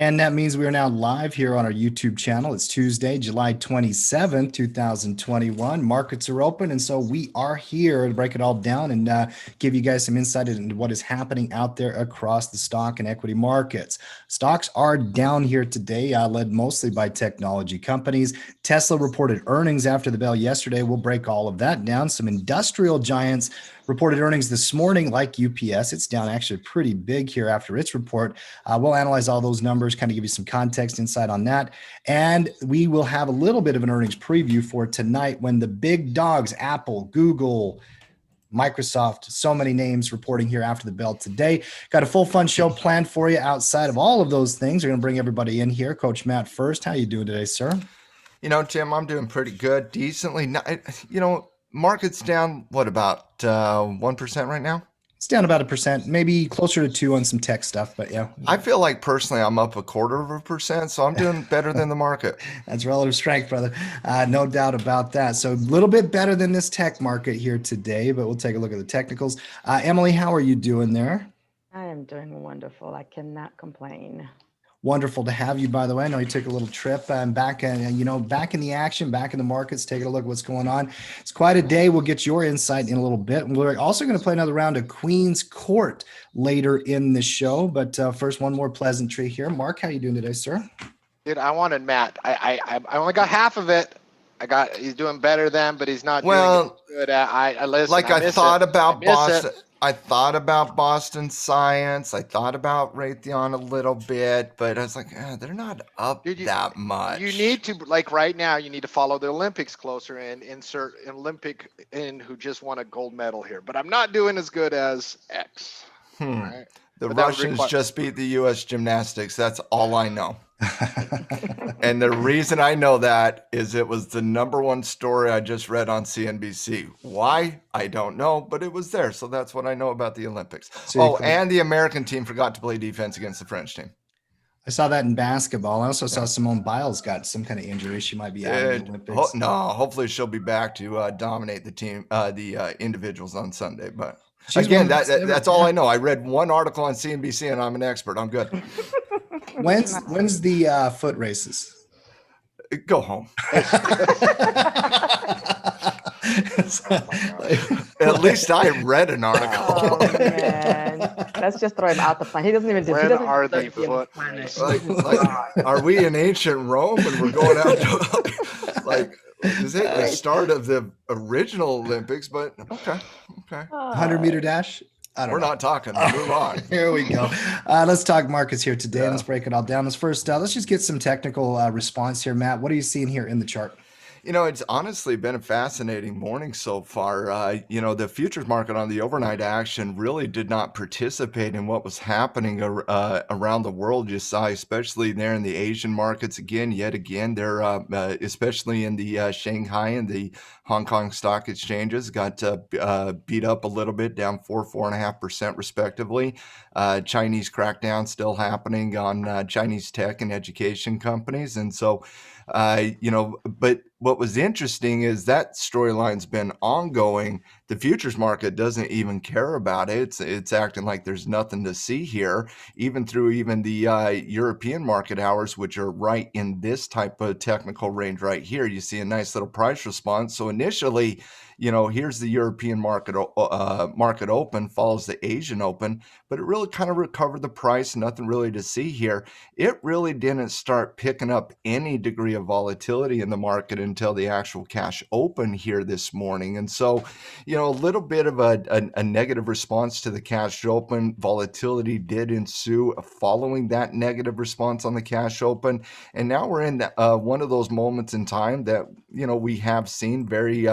And that means we are now live here on our YouTube channel. It's Tuesday, July 27th, 2021. Markets are open. And so we are here to break it all down and give you guys some insight into what is happening out there across the stock and equity markets. Stocks are down here today, led mostly by technology companies. Tesla reported earnings after the bell yesterday. We'll break all of that down. Some industrial giants reported earnings this morning, like UPS. It's down actually pretty big here after its report. We'll analyze all those numbers, kind of give you some context insight on that. And we will have a little bit of an earnings preview for tonight when the big dogs, Apple, Google, Microsoft, so many names reporting here after the bell today. Got a full fun show planned for you outside of all of those things. We're going to bring everybody in here. Coach Matt first. How you doing today, sir? Jim, I'm doing pretty good, decently. Market's down, what, about 1% right now? It's down about 1%, maybe closer to 2 on some tech stuff, but yeah. I feel like personally I'm up 0.25%, so I'm doing better than the market. That's relative strength, brother. No doubt about that. So a little bit better than this tech market here today, but we'll take a look at the technicals. Emily, how are you doing there? I am doing wonderful. I cannot complain. Wonderful to have you, by the way. I know you took a little trip and back in the action, back in the markets, taking a look at what's going on. It's quite a day. We'll get your insight in a little bit. And we're also going to play another round of Queen's Court later in the show. But first, one more pleasantry here. Mark, how you doing today, sir? Dude, I wanted Matt. I only got half of it. He's doing better than, but he's not doing as good. I listen. Like I thought about Boston. I thought about Boston Science. I thought about Raytheon a little bit, but I was like, they're not up that much. You need to, like right now, you need to follow the Olympics closer and insert an Olympic in who just won a gold medal here. But I'm not doing as good as X. Right? The Russians just beat the U.S. gymnastics. That's all I know. And the reason I know that is it was the #1 story I just read on CNBC. Why? I don't know, but it was there. So that's what I know about the Olympics. And the American team forgot to play defense against the French team. I saw that in basketball. I also saw Simone Biles got some kind of injury. She might be out of the Olympics. Hopefully she'll be back to dominate the team, the individuals on Sunday. But again, that's all I know. I read one article on CNBC and I'm an expert. I'm good. When's the foot races? Go home. At least I read an article. Oh, man. Let's just throw him out the planet. He doesn't even do When are they foot Are we in ancient Rome and we're going out to is it the start of the original Olympics? But okay. 100-meter dash? We're not talking. Move on. Here we go. Let's talk markets here today. Yeah. Let's break it all down. Let's just get some technical response here, Matt. What are you seeing here in the chart? It's honestly been a fascinating morning so far. The futures market on the overnight action really did not participate in what was happening around the world. You saw, especially there in the Asian markets yet again, they're especially in the Shanghai and the Hong Kong stock exchanges got beat up a little bit, down 4.5% respectively. Chinese crackdown still happening on Chinese tech and education companies. And so, but what was interesting is that storyline's been ongoing. The futures market doesn't even care about it. It's acting like there's nothing to see here, even through the European market hours, which are right in this type of technical range right here. You see a nice little price response. So initially, here's the European market open, follows the Asian open, but it really kind of recovered the price. Nothing really to see here. It really didn't start picking up any degree of volatility in the market until the actual cash open here this morning. And so, a little bit of a negative response to the cash open. Volatility did ensue following that negative response on the cash open. And now we're in one of those moments in time that, we have seen very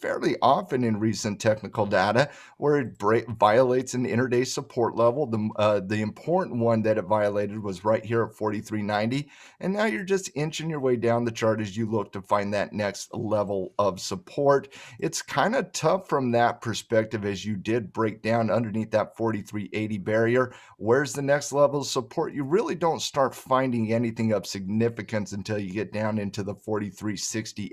fairly often in recent technical data where it violates an intraday support level. The important one that it violated was right here at 43.90. And now you're just inching your way down the chart as you look to find that next level of support. It's kind of tough from that perspective as you did break down underneath that 43.80 barrier. Where's the next level of support? You really don't start finding anything of significance until you get down into the 43.60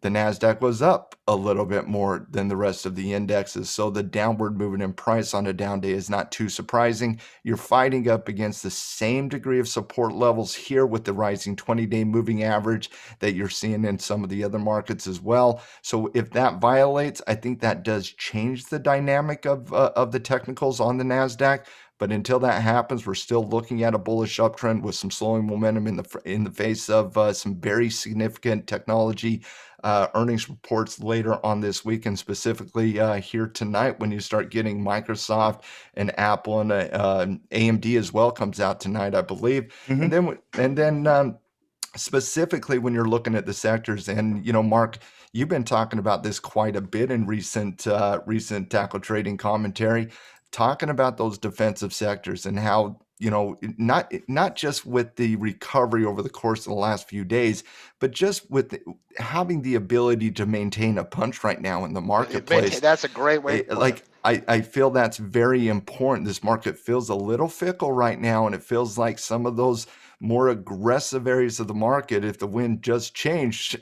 The NASDAQ was up a little bit more than the rest of the indexes. So the downward movement in price on a down day is not too surprising. You're fighting up against the same degree of support levels here with the rising 20-day moving average that you're seeing in some of the other markets as well. So if that violates, I think that does change the dynamic of the technicals on the NASDAQ. But until that happens, we're still looking at a bullish uptrend with some slowing momentum in the face of some very significant technology earnings reports later on this week, and specifically here tonight when you start getting Microsoft and Apple and AMD as well comes out tonight, I believe. Mhm. And then specifically when you're looking at the sectors, and Mark, you've been talking about this quite a bit in recent tackle trading commentary, talking about those defensive sectors and how not just with the recovery over the course of the last few days, but just with having the ability to maintain a punch right now in the marketplace. That's a great way to put Like it. I feel that's very important. This market feels a little fickle right now, and it feels like some of those more aggressive areas of the market, if the wind just changed,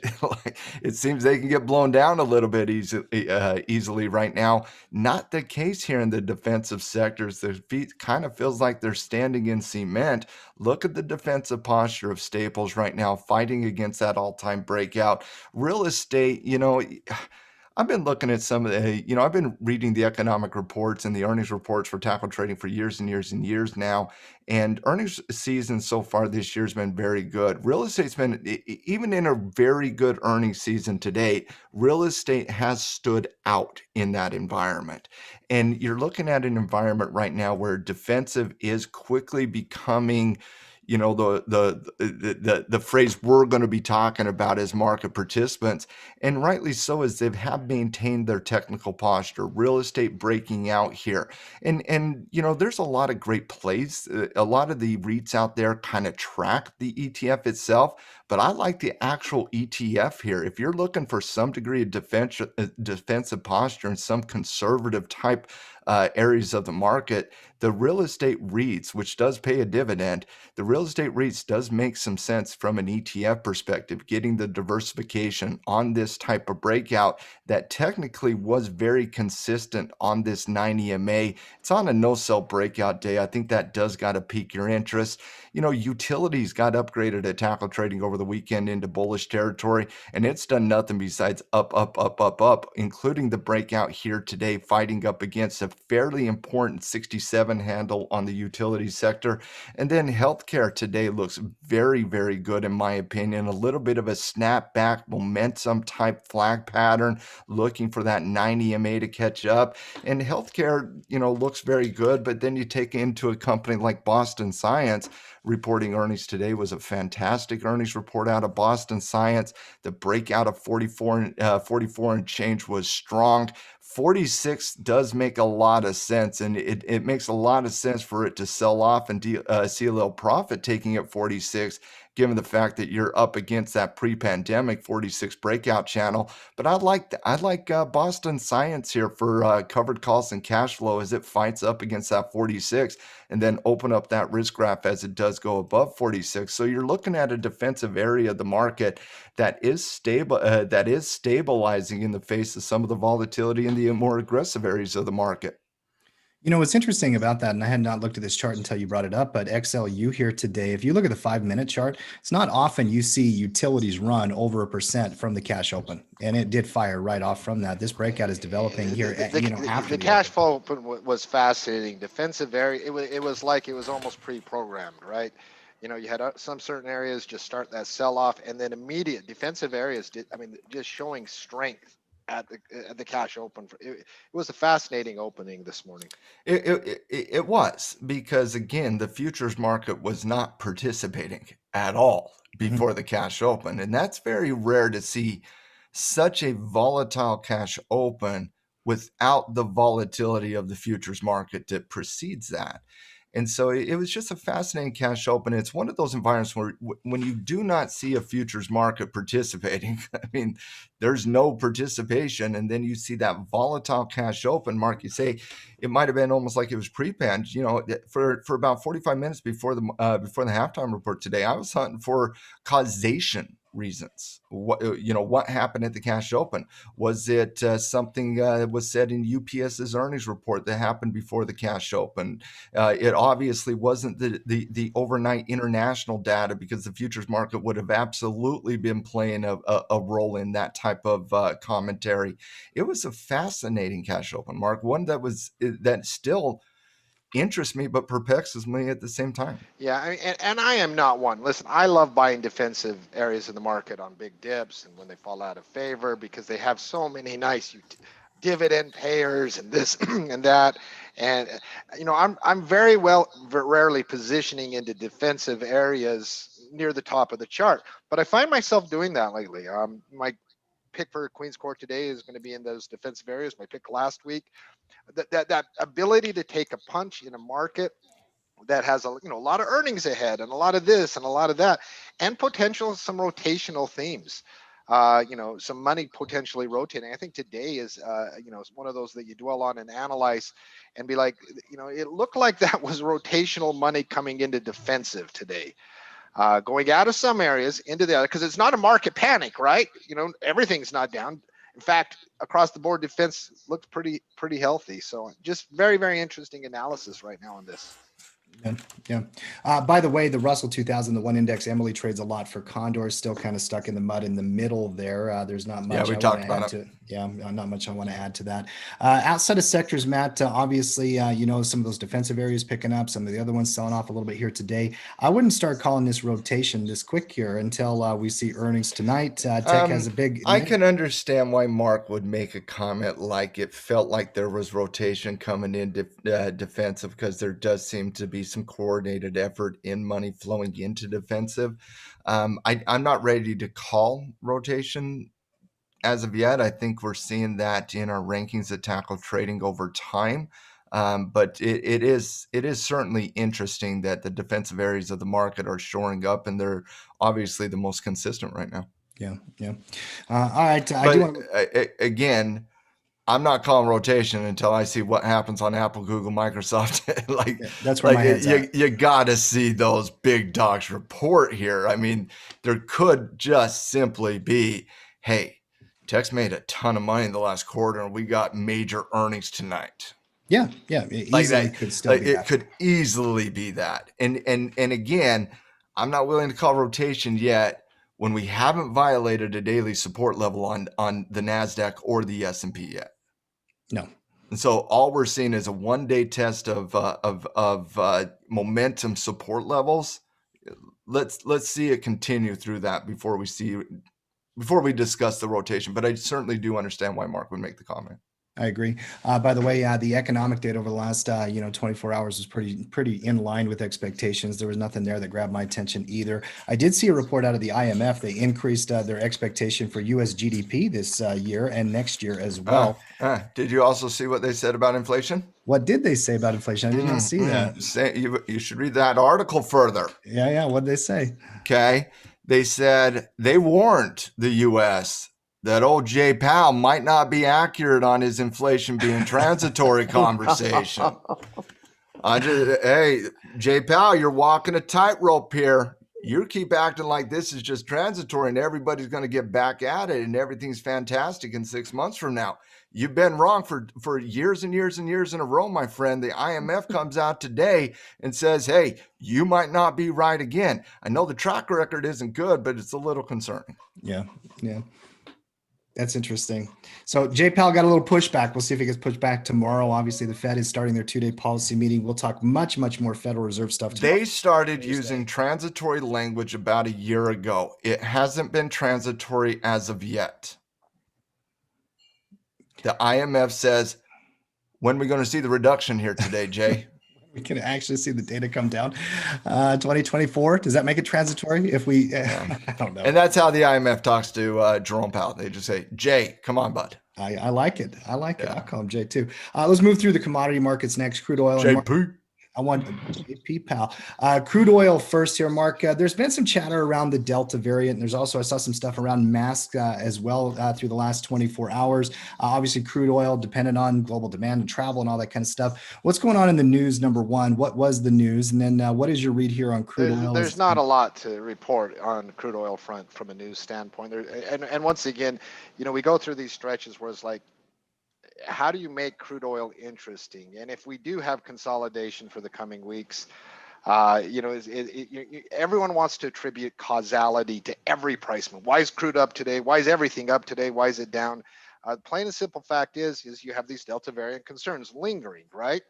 it seems they can get blown down a little bit easily right now. Not the case here in the defensive sectors. Their feet kind of feels like they're standing in cement. Look at the defensive posture of staples right now, fighting against that all-time breakout. Real estate, I've been looking at some of I've been reading the economic reports and the earnings reports for tackle trading for years and years and years now. And earnings season so far this year has been very good. Real estate's been, even in a very good earnings season to date, real estate has stood out in that environment. And you're looking at an environment right now where defensive is quickly becoming the phrase we're going to be talking about as market participants, and rightly so, as they have maintained their technical posture. Real estate breaking out here, and there's a lot of great plays. A lot of the REITs out there kind of track the ETF itself, but I like the actual ETF here. If you're looking for some degree of defensive posture and some conservative type areas of the market, the real estate REITs, which does pay a dividend, the real estate REITs does make some sense from an ETF perspective, getting the diversification on this type of breakout that technically was very consistent on this 9 EMA. It's on a no-sell breakout day. I think that does got to pique your interest. Utilities got upgraded at tackle trading over the weekend into bullish territory, and it's done nothing besides up, up, up, up, up, including the breakout here today, fighting up against a fairly important 67 handle on the utility sector. And then healthcare today looks very, very good, in my opinion. A little bit of a snapback momentum type flag pattern, looking for that 9 EMA to catch up. And healthcare, looks very good. But then you take into a company like Boston Science, reporting earnings today. Was a fantastic earnings report out of Boston Science. The breakout of 44 and change was strong. 46 does make a lot of sense, and it makes a lot of sense for it to sell off and see a little profit taking at 46, given the fact that you're up against that pre-pandemic 46 breakout channel. But I like Boston Science here for covered calls and cash flow as it fights up against that 46 and then open up that risk graph as it does go above 46. So you're looking at a defensive area of the market that is stable, that is stabilizing in the face of some of the volatility in the more aggressive areas of the market. What's interesting about that, and I had not looked at this chart until you brought it up, but XLU here today, if you look at the 5-minute chart, it's not often you see utilities run over 1% from the cash open, and it did fire right off from that. This breakout is developing here, after the cash flow open was fascinating. Defensive area, it was like it was almost pre-programmed, right? You had some certain areas just start that sell off, and then immediate defensive areas just showing strength at the cash open. It was a fascinating opening this morning. It was, because again, the futures market was not participating at all before the cash open, and that's very rare to see such a volatile cash open without the volatility of the futures market that precedes that. And so it was just a fascinating cash open. It's one of those environments where when you do not see a futures market participating, there's no participation. And then you see that volatile cash open, Mark, you say it might have been almost like it was pre-panned. For about 45 minutes before the halftime report today, I was hunting for causation reasons. What happened at the cash open? Was it something was said in UPS's earnings report that happened before the cash open? It obviously wasn't the overnight international data, because the futures market would have absolutely been playing a role in that type of commentary. It was a fascinating cash open, Mark, one that still interests me but perplexes me at the same time. Yeah, I mean, and I am not one. Listen, I love buying defensive areas in the market on big dips and when they fall out of favor, because they have so many nice dividend payers and this and that. And I'm very rarely positioning into defensive areas near the top of the chart, but I find myself doing that lately. My pick for Queen's Court today is going to be in those defensive areas. My pick last week, that ability to take a punch in a market that has a lot of earnings ahead and a lot of this and a lot of that, and potential some rotational themes. Some money potentially rotating. I think today is one of those that you dwell on and analyze and be like, it looked like that was rotational money coming into defensive today. Going out of some areas into the other, because it's not a market panic, right? Everything's not down. In fact, across the board, defense looks pretty healthy. So just very, very interesting analysis right now on this. Yeah. By the way, the Russell 2000, the one index, Emily trades a lot for Condor, still kind of stuck in the mud in the middle there. There's not much. Yeah, we talked about it. Not much I want to add to that. Outside of sectors, Matt, obviously, some of those defensive areas picking up, some of the other ones selling off a little bit here today. I wouldn't start calling this rotation this quick here until we see earnings tonight. Tech has a big. I can understand why Mark would make a comment like it felt like there was rotation coming in defensive, because there does seem to be some coordinated effort in money flowing into defensive. I'm not ready to call rotation as of yet. I think we're seeing that in our rankings that tackle trading over time. But it is certainly interesting that the defensive areas of the market are shoring up, and they're obviously the most consistent right now. Yeah. All right. Again, I'm not calling rotation until I see what happens on Apple, Google, Microsoft. That's where my head's at. You got to see those big dogs report here. I mean, there could just simply be, hey, Tech's made a ton of money in the last quarter, and we got major earnings tonight. Yeah. It could easily be that. And again, I'm not willing to call rotation yet when we haven't violated a daily support level on the NASDAQ or the S&P yet. No. And so all we're seeing is a one-day test of momentum support levels. Let's see it continue through that before we discuss the rotation. But I certainly do understand why Mark would make the comment. I agree. By the way, the economic data over the last 24 hours was pretty in line with expectations. There was nothing there that grabbed my attention either. I did see a report out of the IMF. They increased their expectation for U.S. GDP this year and next year as well. Did you also see what they said about inflation? What did they say about inflation? I did not see that. You should read that article further. Yeah. What did they say? Okay. They said they warned the U.S. that old Jay Powell might not be accurate on his inflation being transitory conversation. Hey, Jay Powell, you're walking a tightrope here. You keep acting like this is just transitory and everybody's going to get back at it and everything's fantastic in 6 months from now. You've been wrong for years and years and years in a row, my friend. The IMF comes out today and says, hey, you might not be right again. I know the track record isn't good, but it's a little concerning. Yeah. That's interesting. So Jay Powell got a little pushback. We'll see if he gets pushed back tomorrow. Obviously, the Fed is starting their 2-day policy meeting. We'll talk much more Federal Reserve stuff tomorrow. They started using transitory language about a year ago. It hasn't been transitory as of yet. The IMF says, when are we going to see the reduction here today, Jay? We can actually see the data come down. 2024, does that make it transitory? If we, I don't know. And that's how the IMF talks to Jerome Powell. They just say, Jay, come on, bud. I like it. I'll call him Jay too. Let's move through the commodity markets next. Crude oil. JP. I want JP Powell. Crude oil first here, Mark. There's been some chatter around the Delta variant. And there's also, I saw some stuff around masks as well through the last 24 hours. Obviously, crude oil dependent on global demand and travel and all that kind of stuff. What's going on in the news, number one? What was the news? And then what is your read here on crude oil? There's not a lot to report on crude oil front from a news standpoint. And once again, we go through these stretches where it's like, how do you make crude oil interesting? And if we do have consolidation for the coming weeks, everyone wants to attribute causality to every price move. Why is crude up today? Why is everything up today? Why is it down? Plain and simple fact is you have these Delta variant concerns lingering, right?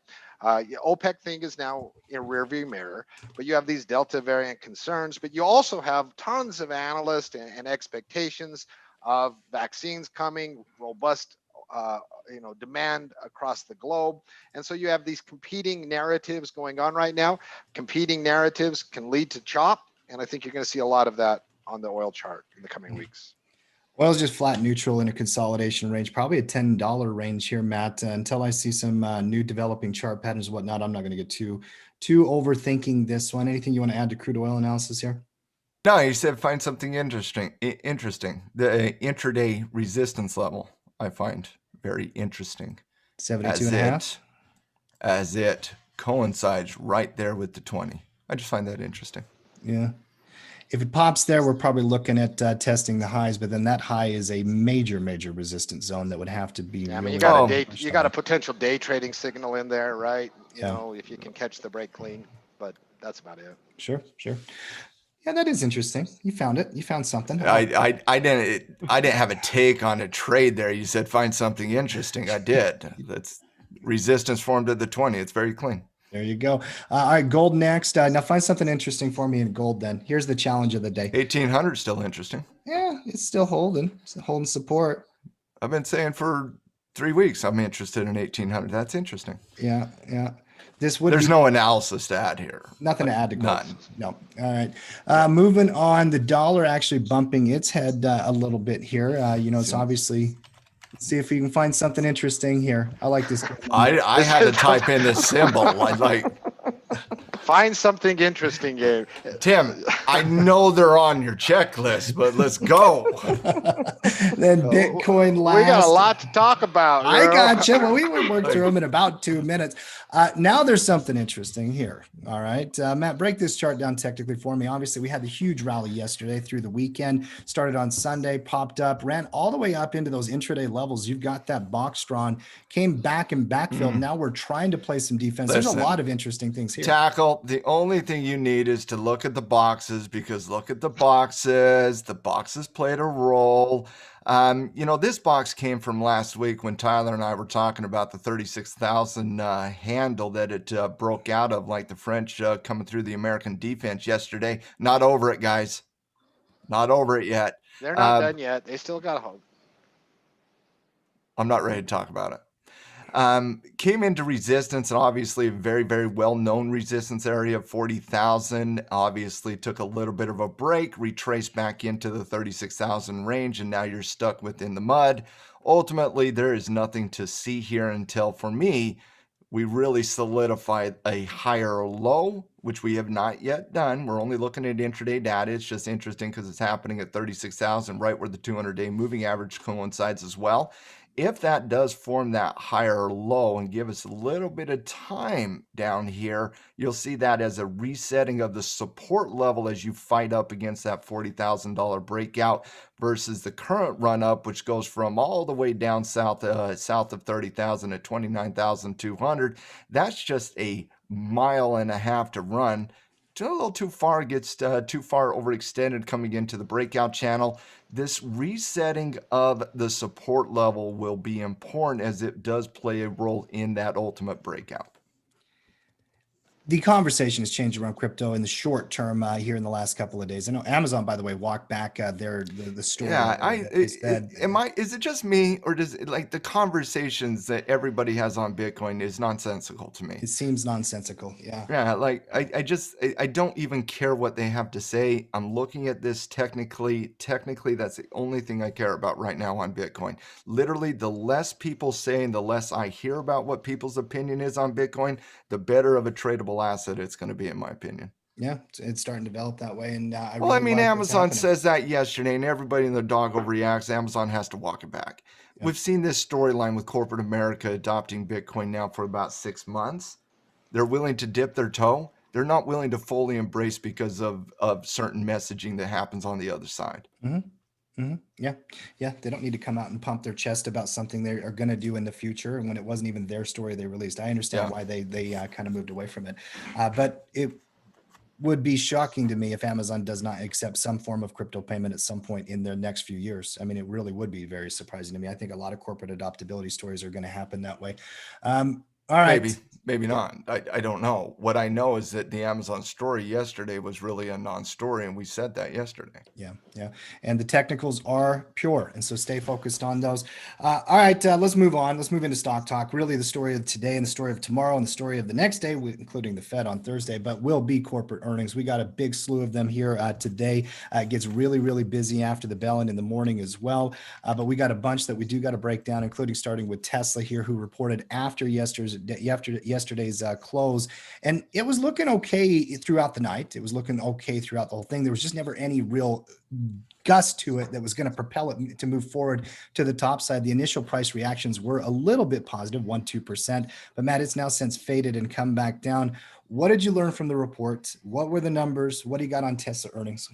OPEC thing is now in rearview mirror, but you have these Delta variant concerns, but you also have tons of analysts and expectations of vaccines coming, robust demand across the globe. And so you have these competing narratives going on right now. Competing narratives can lead to chop. And I think you're going to see a lot of that on the oil chart in the coming weeks. Oil's just flat neutral in a consolidation range, probably a $10 range here, Matt, until I see some new developing chart patterns and whatnot. I'm not going to get too overthinking this one. Anything you want to add to crude oil analysis here? No, you said find something interesting. The intraday resistance level I find very interesting. 72.5. As it coincides right there with the 20. I just find that interesting. Yeah. If it pops there, we're probably looking at testing the highs, but then that high is a major resistance zone that would have to be. Yeah, I mean, you got a potential day trading signal in there, right? You know, if you can catch the break clean, but that's about it. Sure. Yeah, that is interesting. You found it. You found something. I didn't have a take on a trade there. You said find something interesting. I did. That's resistance formed at the 20. It's very clean. There you go. All right, gold next. Now find something interesting for me in gold then. Here's the challenge of the day. 1800 still interesting. Yeah, it's still holding. It's holding support. I've been saying for 3 weeks I'm interested in 1800. That's interesting. Yeah. There's no analysis to add here. Nothing to add to gold. None. No. All right. Moving on, the dollar actually bumping its head a little bit here. It's obviously. See if we can find something interesting here. I like this. I had to type in this symbol. Find something interesting, Gabe. Tim, I know they're on your checklist, but let's go. Then Bitcoin last. We got a lot to talk about. I got you. Well, we would work through them in about 2 minutes. Now there's something interesting here. All right, Matt, break this chart down technically for me. Obviously, we had the huge rally yesterday through the weekend. Started on Sunday, popped up, ran all the way up into those intraday levels. You've got that box drawn, came back and backfilled. Now we're trying to play some defense. There's a lot of interesting things here. Tackle. The only thing you need is to look at the boxes, because look at the boxes. The boxes played a role. This box came from last week when Tyler and I were talking about the 36,000 handle that it broke out of, like the French coming through the American defense yesterday. Not over it, guys. Not over it yet. They're not done yet. They still got hope. I'm not ready to talk about it. Came into resistance, and obviously a very, very well-known resistance area of 40,000. Obviously took a little bit of a break, retraced back into the 36,000 range, and now you're stuck within the mud. Ultimately, there is nothing to see here until, for me, we really solidified a higher low, which we have not yet done. We're only looking at intraday data. It's just interesting because it's happening at 36,000, right where the 200-day moving average coincides as well. If that does form that higher low and give us a little bit of time down here, you'll see that as a resetting of the support level as you fight up against that $40,000 breakout versus the current run up, which goes from all the way down south of 30,000 at 29,200. That's just a mile and a half to run. A little too far, gets too far overextended coming into the breakout channel. This resetting of the support level will be important as it does play a role in that ultimate breakout. The conversation has changed around crypto in the short term here in the last couple of days. I know Amazon, by the way, walked back the story. Yeah, is it just me, or does it, like, the conversations that everybody has on Bitcoin is nonsensical to me? It seems nonsensical. Yeah. Yeah, like I don't even care what they have to say. I'm looking at this technically. Technically, that's the only thing I care about right now on Bitcoin. Literally, the less people say and the less I hear about what people's opinion is on Bitcoin, the better of a tradable valuable asset it's going to be, in my opinion. Yeah, it's starting to develop that way, and I Well, I really mean, like what's Amazon happening. says that yesterday, and everybody and their dog overreacts. Amazon has to walk it back. Yeah. We've seen this storyline with corporate America adopting Bitcoin now for about 6 months. They're willing to dip their toe. They're not willing to fully embrace because of certain messaging that happens on the other side. Yeah. They don't need to come out and pump their chest about something they are going to do in the future, and when it wasn't even their story they released. I understand why they kind of moved away from it, but it would be shocking to me if Amazon does not accept some form of crypto payment at some point in the next few years. I mean, it really would be very surprising to me. I think a lot of corporate adoptability stories are going to happen that way. All right. Maybe not. I don't know. What I know is that the Amazon story yesterday was really a non-story, and we said that yesterday. Yeah. And the technicals are pure, and so stay focused on those. All right, let's move on. Let's move into stock talk. Really, the story of today and the story of tomorrow and the story of the next day, including the Fed on Thursday, but will be corporate earnings. We got a big slew of them here today. It gets really, really busy after the bell and in the morning as well. But we got a bunch that we do got to break down, including starting with Tesla here, who reported after yesterday's close, and it was looking okay throughout the night. It was looking okay throughout the whole thing. There was just never any real gust to it that was going to propel it to move forward to the top side. The initial price reactions were a little bit positive, 1-2%, but Matt, it's now since faded and come back down. What did you learn from the report? What were the numbers? What do you got on Tesla earnings?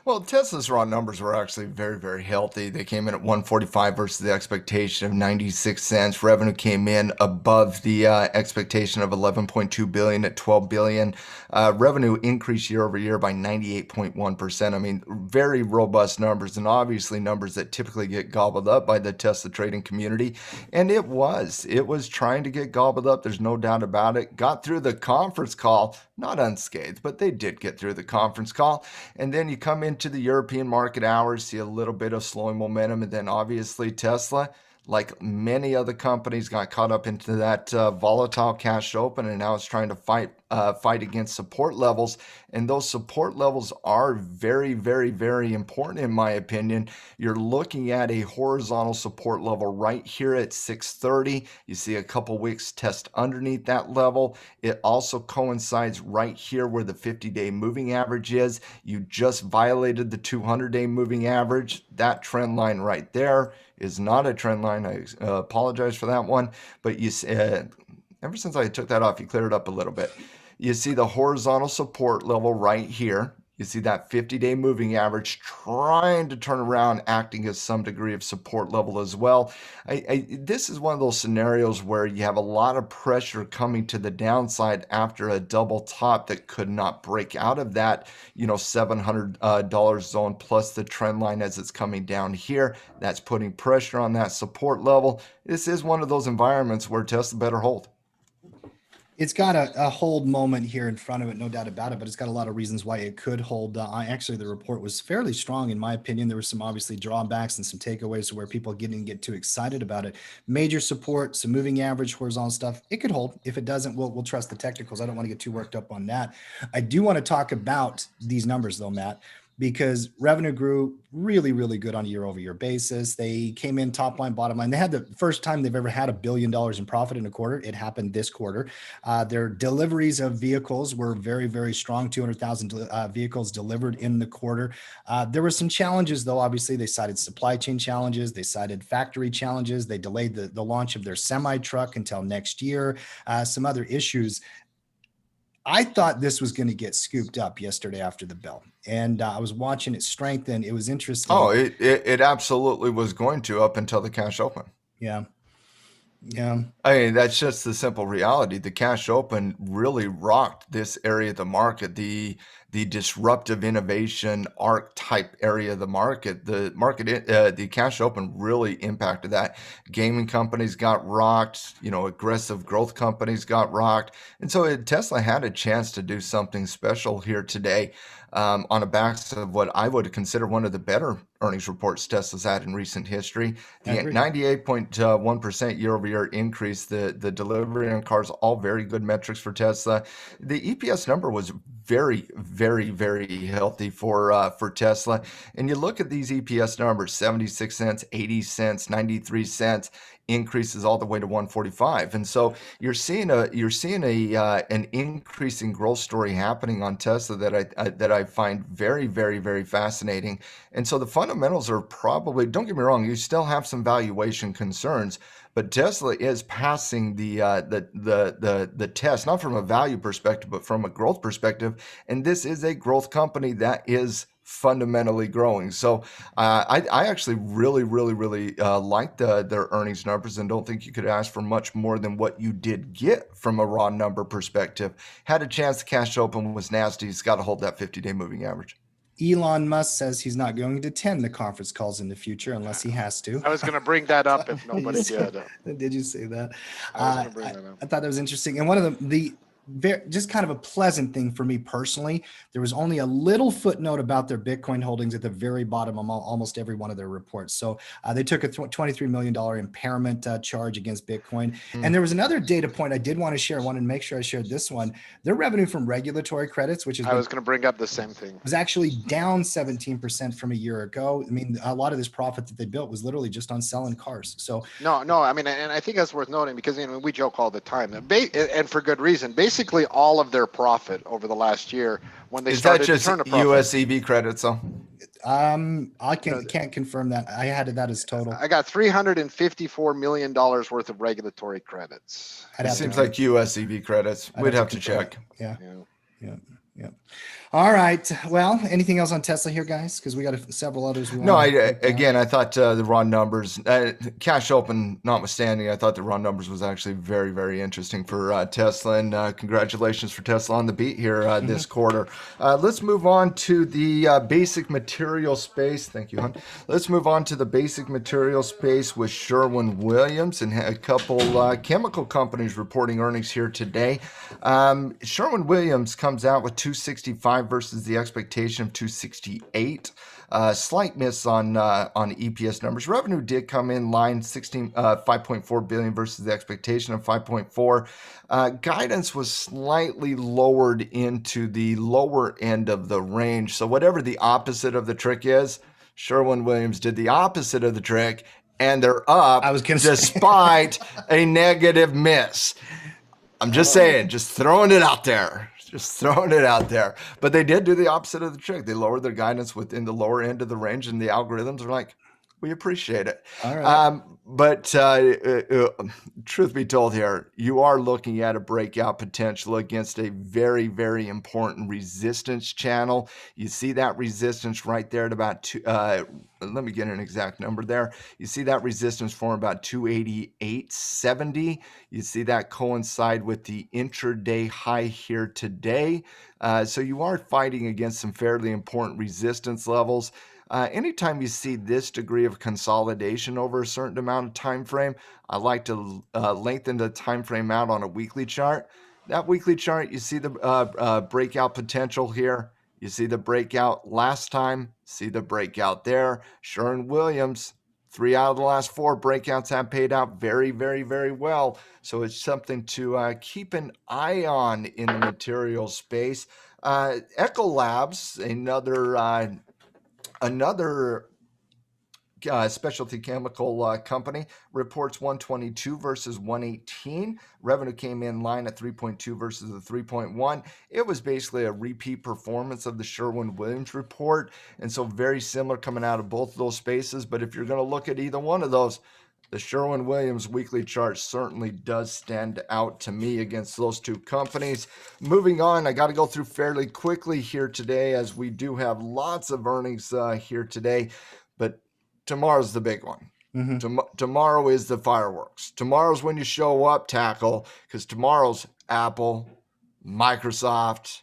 Well, Tesla's raw numbers were actually very, very healthy. They came in at 145 versus the expectation of 96 cents. Revenue came in above the expectation of 11.2 billion at 12 billion. Revenue increased year over year by 98.1%. I mean, very robust numbers, and obviously numbers that typically get gobbled up by the Tesla trading community. And it was trying to get gobbled up. There's no doubt about it. Got through the conference call, not unscathed, but they did get through the conference call. And then you come into the European market hours, see a little bit of slowing momentum, and then obviously Tesla, like many other companies, got caught up into that volatile cash open, and now it's trying to fight against support levels. And those support levels are very, very, very important, in my opinion. You're looking at a horizontal support level right here at 630. You see a couple wicks test underneath that level. It also coincides right here where the 50-day moving average is. You just violated the 200-day moving average. That trend line right there is not a trend line. I apologize for that one, but you ever since I took that off, you cleared it up a little bit. You see the horizontal support level right here. You see that 50-day moving average trying to turn around, acting as some degree of support level as well. This is one of those scenarios where you have a lot of pressure coming to the downside after a double top that could not break out of that, $700 zone plus the trend line as it's coming down here. That's putting pressure on that support level. This is one of those environments where Tesla better hold. It's got a hold moment here in front of it, no doubt about it, but it's got a lot of reasons why it could hold. Actually, the report was fairly strong, in my opinion. There were some obviously drawbacks and some takeaways where people didn't get too excited about it. Major support, some moving average, horizontal stuff. It could hold. If it doesn't, we'll trust the technicals. I don't want to get too worked up on that. I do want to talk about these numbers, though, Matt, because revenue grew really, really good on a year-over-year basis. They came in top line, bottom line. They had the first time they've ever had $1 billion in profit in a quarter. It happened this quarter. Their deliveries of vehicles were very, very strong, 200,000 vehicles delivered in the quarter. There were some challenges, though. Obviously, they cited supply chain challenges. They cited factory challenges. They delayed the launch of their semi-truck until next year. Some other issues. I thought this was going to get scooped up yesterday after the bell, and I was watching it strengthen. It was interesting. Oh, it absolutely was going to up until the cash open. Yeah. I mean, that's just the simple reality. The cash open really rocked this area of the market, the disruptive innovation ARC type area of the market. The cash open really impacted that. Gaming companies got rocked, aggressive growth companies got rocked. And so Tesla had a chance to do something special here today on the backs of what I would consider one of the better earnings reports Tesla's had in recent history. The 98.1% year-over-year increase, the delivery on cars, all very good metrics for Tesla. The EPS number was very, very, very healthy for Tesla. And you look at these EPS numbers, 76 cents, 80 cents, 93 cents. increases all the way to 145. And so you're seeing an increasing growth story happening on Tesla that I find very, very, very fascinating. And so the fundamentals are probably, don't get me wrong, you still have some valuation concerns, but Tesla is passing the test, not from a value perspective, but from a growth perspective. And this is a growth company that is fundamentally growing. So I actually really like their earnings numbers, and don't think you could ask for much more than what you did get from a raw number perspective. Had a chance to cash open was nasty. He's got to hold that 50-day moving average. Elon Musk says he's not going to attend the conference calls in the future unless he has to. I was going to bring that up if nobody did. Did you say that? I was going to bring that up. I thought that was interesting. And one of the just kind of a pleasant thing for me personally, there was only a little footnote about their Bitcoin holdings at the very bottom of almost every one of their reports. So they took a $23 million impairment charge against Bitcoin. And there was another data point I did want to share. I wanted to make sure I shared this one. Their revenue from regulatory credits, which is I was going to bring up the same thing, was actually down 17% from a year ago. I mean, a lot of this profit that they built was literally just on selling cars. So no, I mean, and I think that's worth noting because we joke all the time, and for good reason. Basically, all of their profit over the last year, when they started to turn a profit. US EV credits, though? I can't confirm that. I had that as total. I got $354 million worth of regulatory credits. It seems like US EV credits. We'd have to check. Yeah. All right. Well, anything else on Tesla here, guys? Because we got several others. I thought the raw numbers, cash open notwithstanding, I thought the raw numbers was actually very, very interesting for Tesla. And congratulations for Tesla on the beat here this quarter. Let's move on to the basic material space. Thank you, Hunt. Let's move on to the basic material space with Sherwin-Williams and a couple chemical companies reporting earnings here today. Sherwin-Williams comes out with 265 versus the expectation of 268. Slight miss on EPS numbers. Revenue did come in line 5.4 billion versus the expectation of 5.4. Guidance was slightly lowered into the lower end of the range. So whatever the opposite of the trick is, Sherwin-Williams did the opposite of the trick, and they're up despite a negative miss. I'm just saying, just throwing it out there. But they did do the opposite of the trick. They lowered their guidance within the lower end of the range, and the algorithms are like, we appreciate it. All right. But truth be told here, you are looking at a breakout potential against a very, very important resistance channel. You see that resistance right there at about let me get an exact number there. You see that resistance form about 288.70. You see that coincide with the intraday high here today. So you are fighting against some fairly important resistance levels. Anytime you see this degree of consolidation over a certain amount of time frame, I like to lengthen the time frame out on a weekly chart. That weekly chart, you see the breakout potential here. You see the breakout last time, see the breakout there. Sherwin-Williams, 3 out of the last 4 breakouts have paid out very, very, very well. So it's something to keep an eye on in the material space. Echolabs, another specialty chemical company, reports 122 versus 118. Revenue came in line at 3.2 versus the 3.1. It was basically a repeat performance of the Sherwin-Williams report, and so very similar coming out of both of those spaces. But if you're going to look at either one of those, the Sherwin-Williams weekly chart certainly does stand out to me against those two companies. Moving on, I got to go through fairly quickly here today as we do have lots of earnings here today, but tomorrow's the big one. Tomorrow is the fireworks. Tomorrow's when you show up, tackle, because tomorrow's Apple, Microsoft,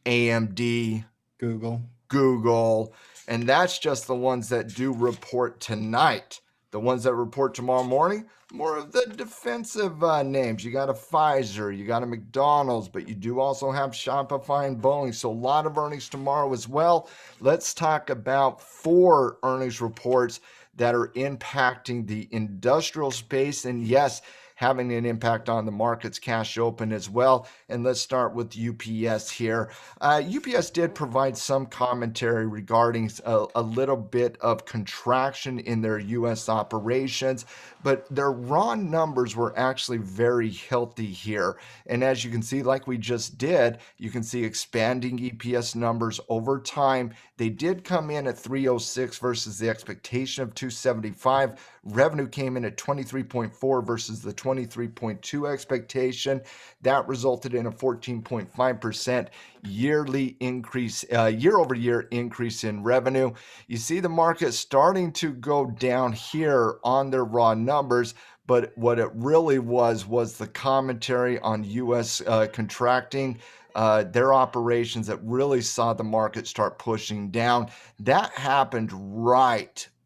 AMD, Google, and that's just the ones that do report tonight. The ones that report tomorrow morning, more of the defensive names. You got a Pfizer, you got a McDonald's, but you do also have Shopify and Boeing. So a lot of earnings tomorrow as well. Let's talk about 4 earnings reports that are impacting the industrial space. And yes, having an impact on the market's cash open as well. And let's start with UPS here. UPS did provide some commentary regarding a little bit of contraction in their U.S. operations, but their raw numbers were actually very healthy here. And as you can see, like we just did, you can see expanding EPS numbers over time. They did come in at 306 versus the expectation of 275. Revenue came in at 23.4 versus the 23.2 expectation. That resulted in a 14.5% yearly increase, year-over-year increase in revenue. You see the market starting to go down here on their raw numbers, but what it really was the commentary on U.S. Contracting their operations that really saw the market start pushing down. That happened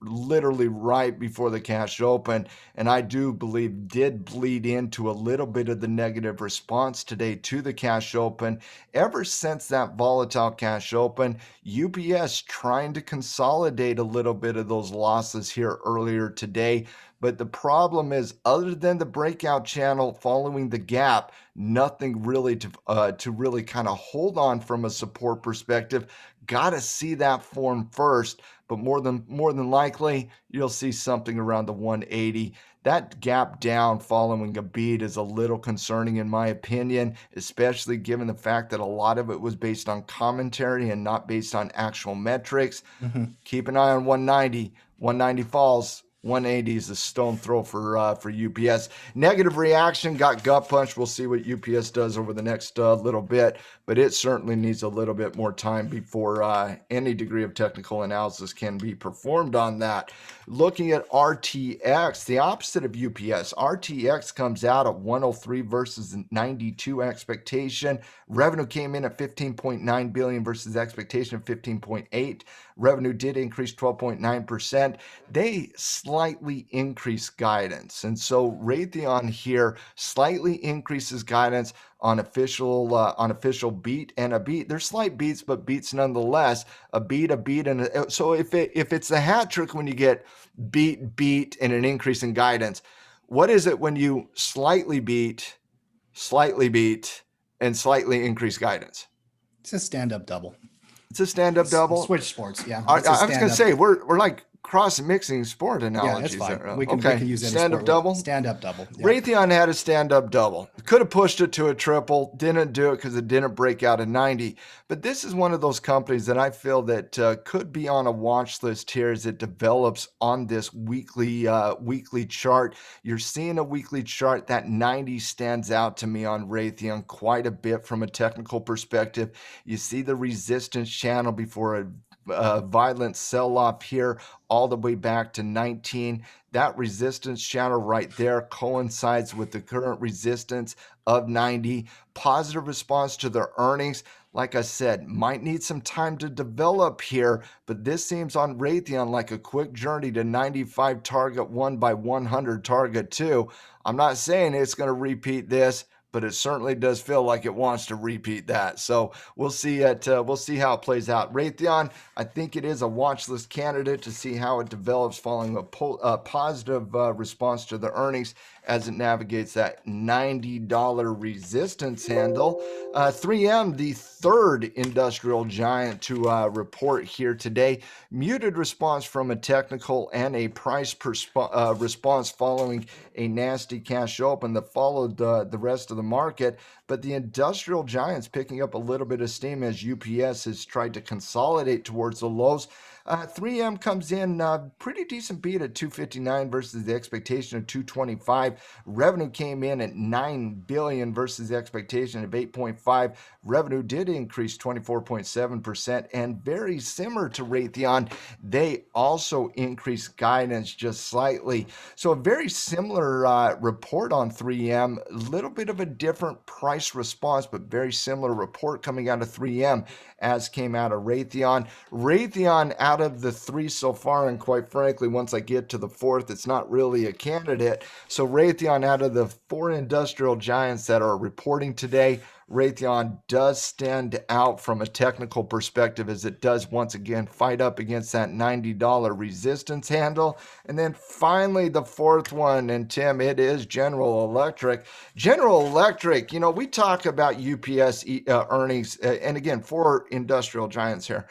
literally right before the cash open, and I do believe did bleed into a little bit of the negative response today to the cash open. Ever since that volatile cash open, UPS trying to consolidate a little bit of those losses here earlier today. But the problem is, other than the breakout channel following the gap, nothing really to really kind of hold on from a support perspective. Got to see that form first, but more than likely, you'll see something around the 180. That gap down following a beat is a little concerning in my opinion, especially given the fact that a lot of it was based on commentary and not based on actual metrics. Keep an eye on 190. 190 falls. 180 is a stone throw for UPS. Negative reaction, got gut punched. We'll see what UPS does over the next little bit, but it certainly needs a little bit more time before any degree of technical analysis can be performed on that. Looking at RTX, the opposite of UPS, RTX comes out at 103 versus 92 expectation. Revenue came in at 15.9 billion versus expectation of 15.8. Revenue did increase 12.9%. They slightly increased guidance. And so Raytheon here slightly increases guidance on official beat and a beat. They're slight beats, but beats nonetheless. A beat, and so if it's a hat trick when you get beat, and an increase in guidance, what is it when you slightly beat, and slightly increase guidance? It's a stand-up double. It's a stand-up double. Switch sports, yeah. I was going to say we're like cross-mixing sport analogies. Yeah, it's fine. There. We can use any stand-up double. Stand-up double. Yeah. Raytheon had a stand-up double. Could have pushed it to a triple. Didn't do it because it didn't break out a 90. But this is one of those companies that I feel that could be on a watch list here as it develops on this weekly chart. You're seeing a weekly chart. That 90 stands out to me on Raytheon quite a bit from a technical perspective. You see the resistance channel before a violent sell-off here all the way back to 19. That resistance channel right there coincides with the current resistance of 90. Positive response to their earnings. Like I said, might need some time to develop here, but this seems on Raytheon like a quick journey to 95 target 1 by 100 target 2. I'm not saying it's going to repeat this, but it certainly does feel like it wants to repeat that. So we'll see it. We'll see how it plays out. Raytheon, I think it is a watch list candidate to see how it develops following a positive response to the earnings as it navigates that $90 resistance handle. 3M, the third industrial giant to report here today. Muted response from a technical and a price response following a nasty cash open that followed the rest of the market. But the industrial giants picking up a little bit of steam as UPS has tried to consolidate towards the lows. 3M comes in pretty decent beat at 259 versus the expectation of 225. Revenue came in at 9 billion versus the expectation of 8.5. Revenue did increase 24.7%, and very similar to Raytheon, they also increased guidance just slightly. So a very similar report on 3M, a little bit of a different price response, but very similar report coming out of 3M as came out of Raytheon. Raytheon out of the three so far, and quite frankly, once I get to the fourth, it's not really a candidate. So Raytheon, out of the four industrial giants that are reporting today, Raytheon does stand out from a technical perspective, as it does once again fight up against that $90 resistance handle. And then finally, the fourth one, and Tim, it is General Electric. General Electric, we talk about UPS earnings, and again, four industrial giants here.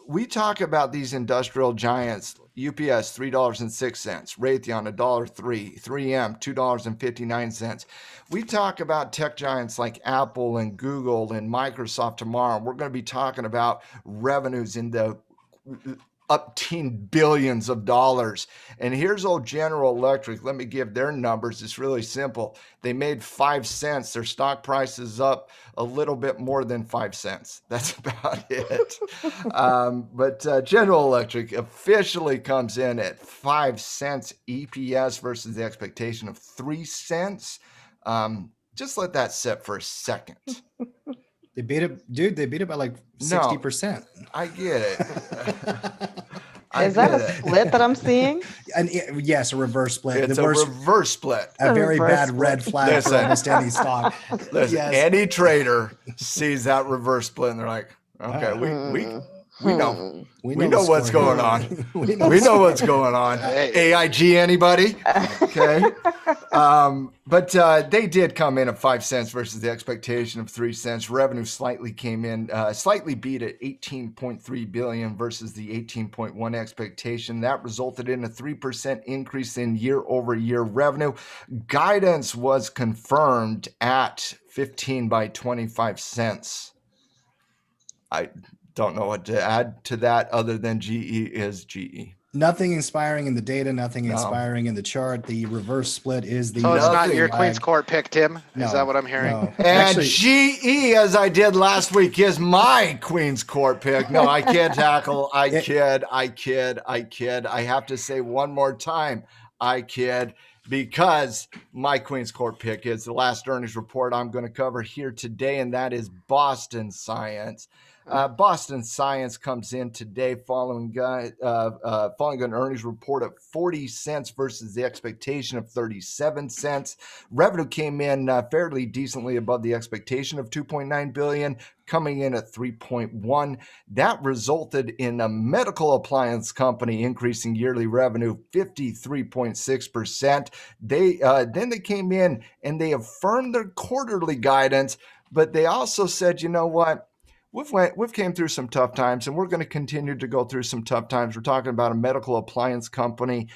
We talk about these industrial giants. UPS, $3.06. Raytheon, $1.03. 3M, $2.59. We talk about tech giants like Apple and Google and Microsoft tomorrow. We're going to be talking about revenues in the up teen billions of dollars. And here's old General Electric. Let me give their numbers. It's really simple. They made 5 cents. Their stock price is up a little bit more than 5 cents. That's about it. But General Electric officially comes in at 5 cents EPS versus the expectation of 3 cents. Just let that sit for a second. They beat it, dude. They beat it by like 60%. I get it. Is that a split that I'm seeing? And yes, a reverse split. It's a reverse split. A very reverse bad split. red flag for almost any stock. Listen, Yes. any trader sees that reverse split and they're like, okay, we know. We know what's going on. We know what's going on. Hey. AIG, anybody? Okay. But they did come in at 5 cents versus the expectation of 3 cents. Revenue slightly came in, slightly beat at 18.3 billion versus the 18.1 expectation. That resulted in a 3% increase in year-over-year revenue. Guidance was confirmed at 15 by 25 cents. I don't know what to add to that other than GE is GE. Nothing inspiring in the data, nothing inspiring in the chart. The reverse split is the. So it's not your flag. Queen's Court pick, Tim? No, Is that what I'm hearing? no. And Actually, GE, as I did last week, is my Queen's Court pick. No, I can't tackle. I kid. I have to say one more time, I kid, because my Queen's Court pick is the last earnings report I'm going to cover here today, and that is Boston Science. Boston Science comes in today following an earnings report of 40 cents versus the expectation of 37 cents. Revenue came in fairly decently above the expectation of 2.9 billion, coming in at 3.1. That resulted in a medical appliance company increasing yearly revenue 53.6%. Then they came in and they affirmed their quarterly guidance, but they also said, you know what? We've came through some tough times, and we're going to continue to go through some tough times. We're talking about a medical appliance company,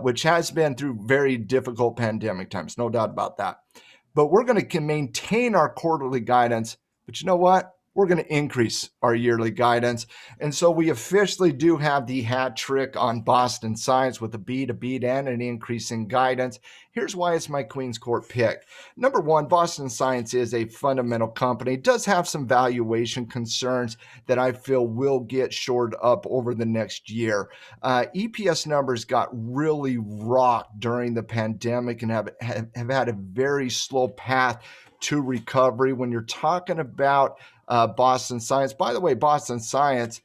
which has been through very difficult pandemic times, no doubt about that. But we're going to maintain our quarterly guidance. But you know what? We're going to increase our yearly guidance. And so we officially do have the hat trick on Boston Science with a beat, and an increase in guidance. Here's why it's my Queen's Court pick. Number one, Boston Science is a fundamental company. It does have some valuation concerns that I feel will get shored up over the next year. EPS numbers got really rocked during the pandemic and have had a very slow path to recovery. When you're talking about Boston Science, by the way, Boston Science,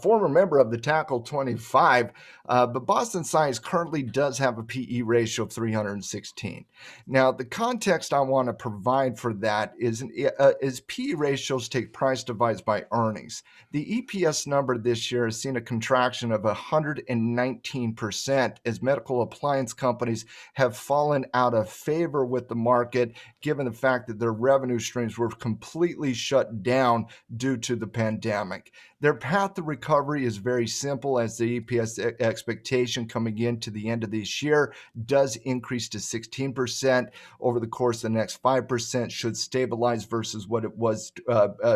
former member of the Tackle 25, but Boston Science currently does have a PE ratio of 316. Now, the context I want to provide for that is PE ratios take price divides by earnings. The EPS number this year has seen a contraction of 119% as medical appliance companies have fallen out of favor with the market, given the fact that their revenue streams were completely shut down due to the pandemic. Their path to recovery is very simple, as the EPS expectation coming into the end of this year does increase to 16%. Over the course of the next 5% should stabilize versus what it was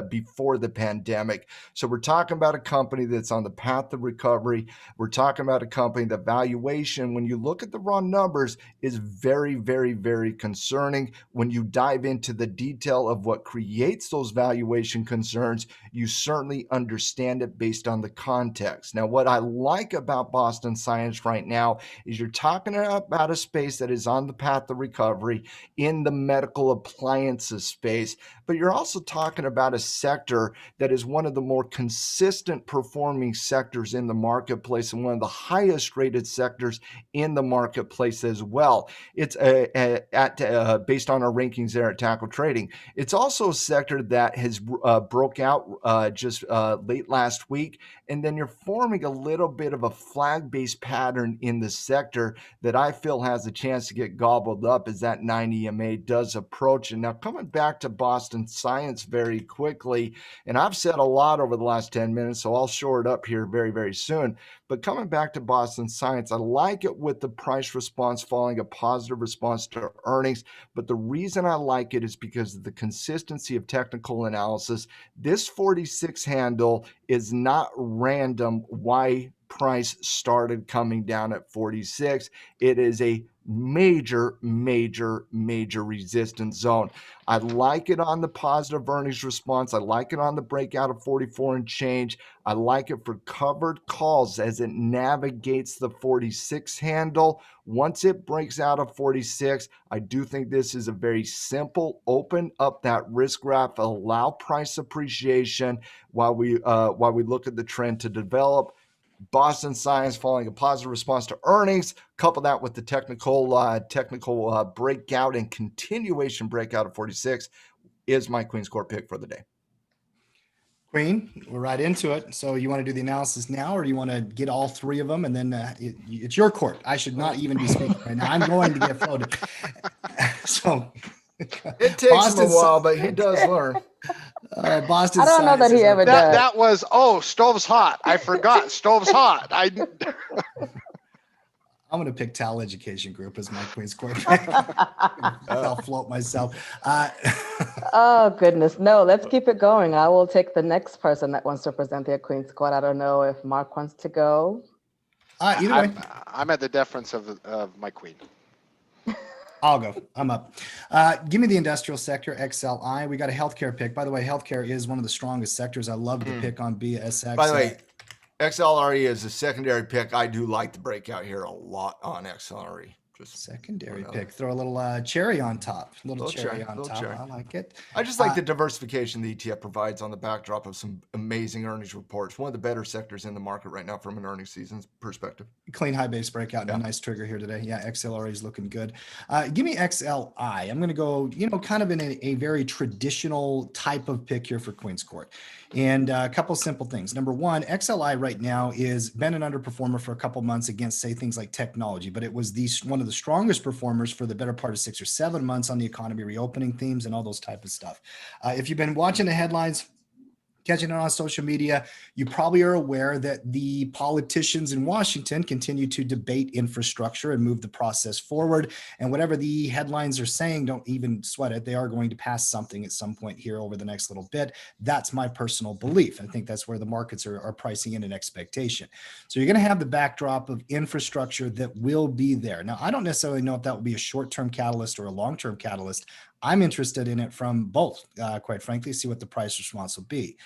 before the pandemic. So we're talking about a company that's on the path to recovery. We're talking about a company that valuation, when you look at the raw numbers, is very, very, very concerning. When you dive into the detail of what creates those valuation concerns, you certainly understand it based based on the context. Now, what I like about Boston Science right now is you're talking about a space that is on the path of recovery in the medical appliances space, but you're also talking about a sector that is one of the more consistent performing sectors in the marketplace and one of the highest rated sectors in the marketplace as well. It's based on our rankings there at Tackle Trading. It's also a sector that has broke out just late last week, and then you're forming a little bit of a flag-based pattern in the sector that I feel has a chance to get gobbled up as that 9 EMA does approach. And now coming back to Boston Science very quickly, and I've said a lot over the last 10 minutes, so I'll shore it up here very, very soon. But coming back to Boston Science, I like it with the price response following a positive response to earnings. But the reason I like it is because of the consistency of technical analysis. This 46 handle is not random why price started coming down at 46. It is a major resistance zone. I like it on the positive earnings response. I like it on the breakout of 44 and change. I like it for covered calls as it navigates the 46 handle. Once it breaks out of 46, I do think this is a very simple open up that risk graph, allow price appreciation while we look at the trend to develop. Boston Science following a positive response to earnings, couple that with the technical breakout and continuation breakout of 46 is my Queen's Court pick for the day. Queen, we're right into it. So you want to do the analysis now, or do you want to get all three of them? And then it's your court. I should not even be speaking right now. I'm going to get floated. So it takes him a while, but he does learn. Boston. I don't know that he ever does. That was, stove's hot. I forgot. Stove's hot. I'm going to pick Tal Education Group as my Queen's Court. I'll float myself. Oh, goodness. No, let's keep it going. I will take the next person that wants to present their Queen's Court. I don't know if Mark wants to go. Either way. I'm at the deference of my queen. I'll go. I'm up. Give me the industrial sector, XLI. We got a healthcare pick. By the way, healthcare is one of the strongest sectors. I love the pick on BSX. By the way, XLRE is a secondary pick. I do like the breakout here a lot on XLRE. Just secondary pick. Throw a little cherry on top. Little cherry on top. Cherry. I like it. I just like the diversification the ETF provides on the backdrop of some amazing earnings reports. One of the better sectors in the market right now from an earnings season perspective. Clean high base breakout and a nice trigger here today. Yeah, XLRE is looking good. Give me XLI. I'm going to go, kind of in a very traditional type of pick here for Queen's Court. And a couple simple things. Number one, XLI right now is been an underperformer for a couple months against, say, things like technology, but it was one of the strongest performers for the better part of 6 or 7 months on the economy reopening themes and all those type of stuff. If you've been watching the headlines, catching it on social media, you probably are aware that the politicians in Washington continue to debate infrastructure and move the process forward. And whatever the headlines are saying, don't even sweat it. They are going to pass something at some point here over the next little bit. That's my personal belief. I think that's where the markets are pricing in an expectation. So you're going to have the backdrop of infrastructure that will be there. Now, I don't necessarily know if that will be a short-term catalyst or a long-term catalyst. I'm interested in it from both, quite frankly, see what the price response will be.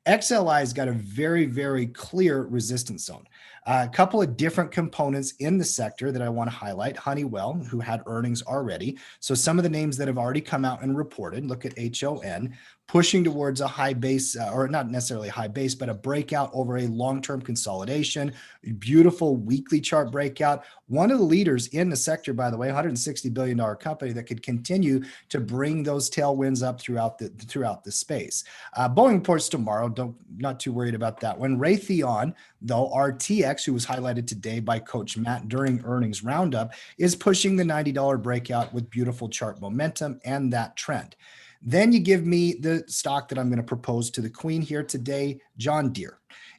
XLI's got a very, very clear resistance zone. A couple of different components in the sector that I want to highlight. Honeywell, who had earnings already. So some of the names that have already come out and reported, look at HON, pushing towards a high base, or not necessarily high base, but a breakout over a long-term consolidation, beautiful weekly chart breakout. One of the leaders in the sector, by the way, $160 billion company that could continue to bring those tailwinds up throughout the space. Boeing reports tomorrow. Not too worried about that one. Raytheon, though, RTX, who was highlighted today by Coach Matt during earnings roundup, is pushing the $90 breakout with beautiful chart momentum and that trend. Then you give me the stock that I'm going to propose to the Queen here today, John Deere.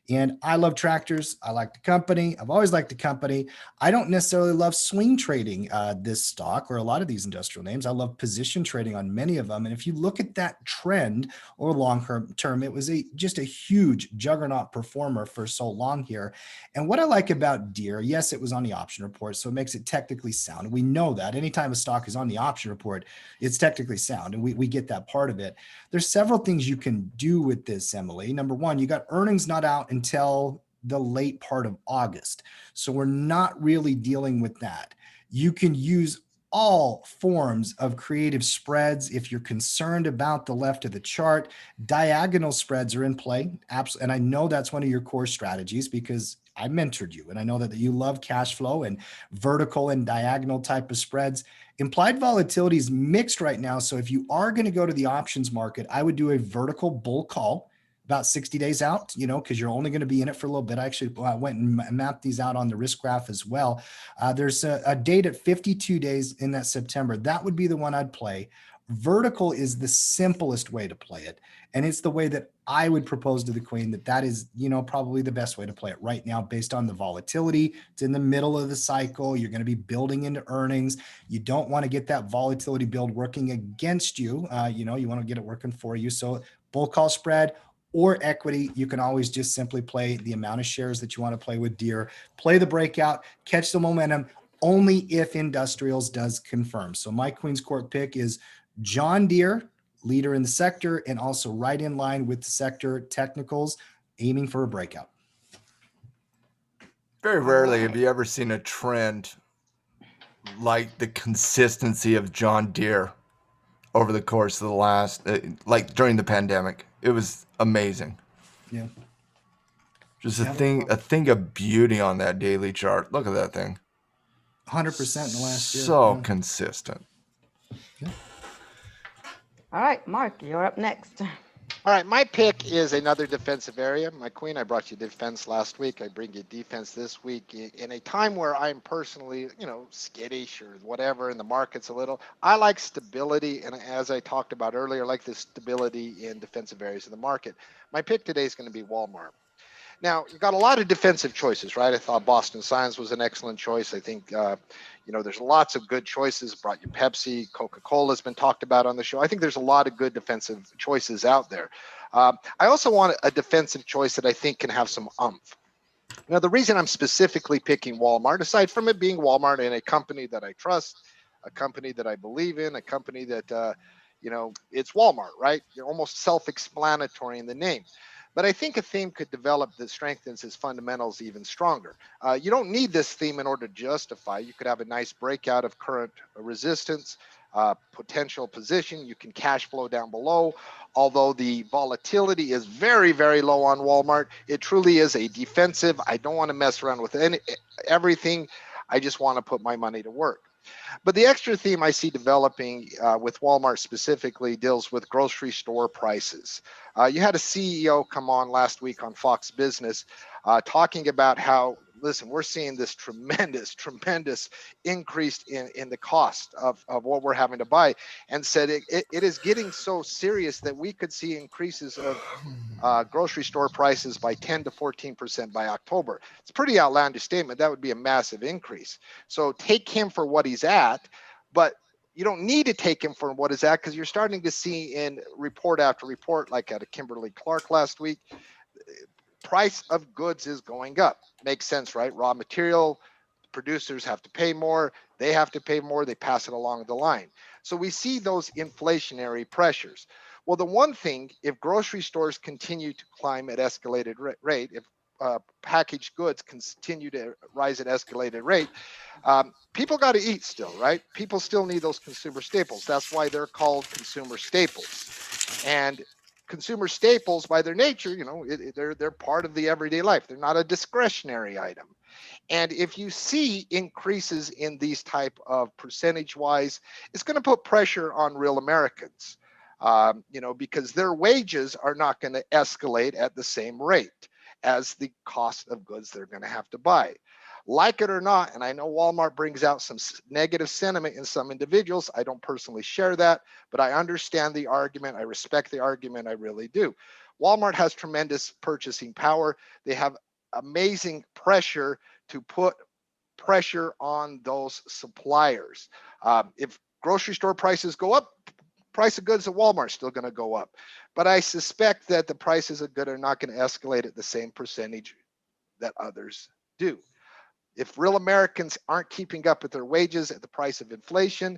And I love tractors. I like the company. I've always liked the company. I don't necessarily love swing trading this stock or a lot of these industrial names. I love position trading on many of them. And if you look at that trend or long term, it was just a huge juggernaut performer for so long here. And what I like about Deere, yes, it was on the option report, so it makes it technically sound. We know that anytime a stock is on the option report, it's technically sound. And we get that part of it. There's several things you can do with this, Emily. Number one, you got earnings not out until the late part of August. So we're not really dealing with that. You can use all forms of creative spreads. If you're concerned about the left of the chart, diagonal spreads are in play. And I know that's one of your core strategies because I mentored you and I know that you love cash flow and vertical and diagonal type of spreads. Implied volatility is mixed right now. So if you are going to go to the options market, I would do a vertical bull call about 60 days out, because you're only going to be in it for a little bit. I actually went and mapped these out on the risk graph as well. There's a date at 52 days in that September. That would be the one I'd play. Vertical is the simplest way to play it. And it's the way that I would propose to the queen that is, probably the best way to play it right now based on the volatility. It's in the middle of the cycle. You're going to be building into earnings. You don't want to get that volatility build working against you. You want to get it working for you. So bull call spread or equity, you can always just simply play the amount of shares that you want to play with Deere, play the breakout, catch the momentum only if industrials does confirm. So my Queen's Court pick is John Deere, leader in the sector, and also right in line with the sector technicals, aiming for a breakout. Very rarely have you ever seen a trend like the consistency of John Deere over the course of the last, like during the pandemic. It was amazing. Yeah. Just a thing of beauty on that daily chart. Look at that thing. 100% in the last year. So consistent. Yeah. All right, Mark, you're up next. All right, my pick is another defensive area. My queen, I brought you defense last week. I bring you defense this week in a time where I'm personally, skittish or whatever, and the market's a little. I like stability, and as I talked about earlier, I like the stability in defensive areas of the market. My pick today is going to be Walmart. Now, you've got a lot of defensive choices, right? I thought Boston Science was an excellent choice. I think, there's lots of good choices. Brought you Pepsi, Coca-Cola has been talked about on the show. I think there's a lot of good defensive choices out there. I also want a defensive choice that I think can have some oomph. Now, the reason I'm specifically picking Walmart, aside from it being Walmart and a company that I trust, a company that I believe in, a company that, it's Walmart, right? You're almost self-explanatory in the name. But I think a theme could develop that strengthens its fundamentals even stronger. You don't need this theme in order to justify. You could have a nice breakout of current resistance, potential position. You can cash flow down below. Although the volatility is very, very low on Walmart, it truly is a defensive. I don't want to mess around with everything. I just want to put my money to work. But the extra theme I see developing with Walmart specifically deals with grocery store prices. You had a CEO come on last week on Fox Business talking about how, listen, we're seeing this tremendous increase in the cost of what we're having to buy, and said it is getting so serious that we could see increases of grocery store prices by 10 to 14% by October. It's a pretty outlandish statement. That would be a massive increase. So take him for what he's at, but you don't need to take him for what is at, because you're starting to see in report after report, like at a Kimberly-Clark last week, price of goods is going up. Makes sense, right? Raw material producers have to pay more. They have to pay more. They pass it along the line. So we see those inflationary pressures. Well, the one thing, if grocery stores continue to climb at escalated rate, if packaged goods continue to rise at escalated rate, people got to eat still, right? People still need those consumer staples. That's why they're called consumer staples. And consumer staples, by their nature, they're part of the everyday life. They're not a discretionary item. And if you see increases in these type of percentage-wise, it's going to put pressure on real Americans, because their wages are not going to escalate at the same rate as the cost of goods they're going to have to buy. Like it or not, and I know Walmart brings out some negative sentiment in some individuals. I don't personally share that, but I understand the argument. I respect the argument. I really do. Walmart has tremendous purchasing power. They have amazing pressure to put pressure on those suppliers. If grocery store prices go up, price of goods at Walmart is still going to go up. But I suspect that the prices of goods are not going to escalate at the same percentage that others do. If real Americans aren't keeping up with their wages at the price of inflation,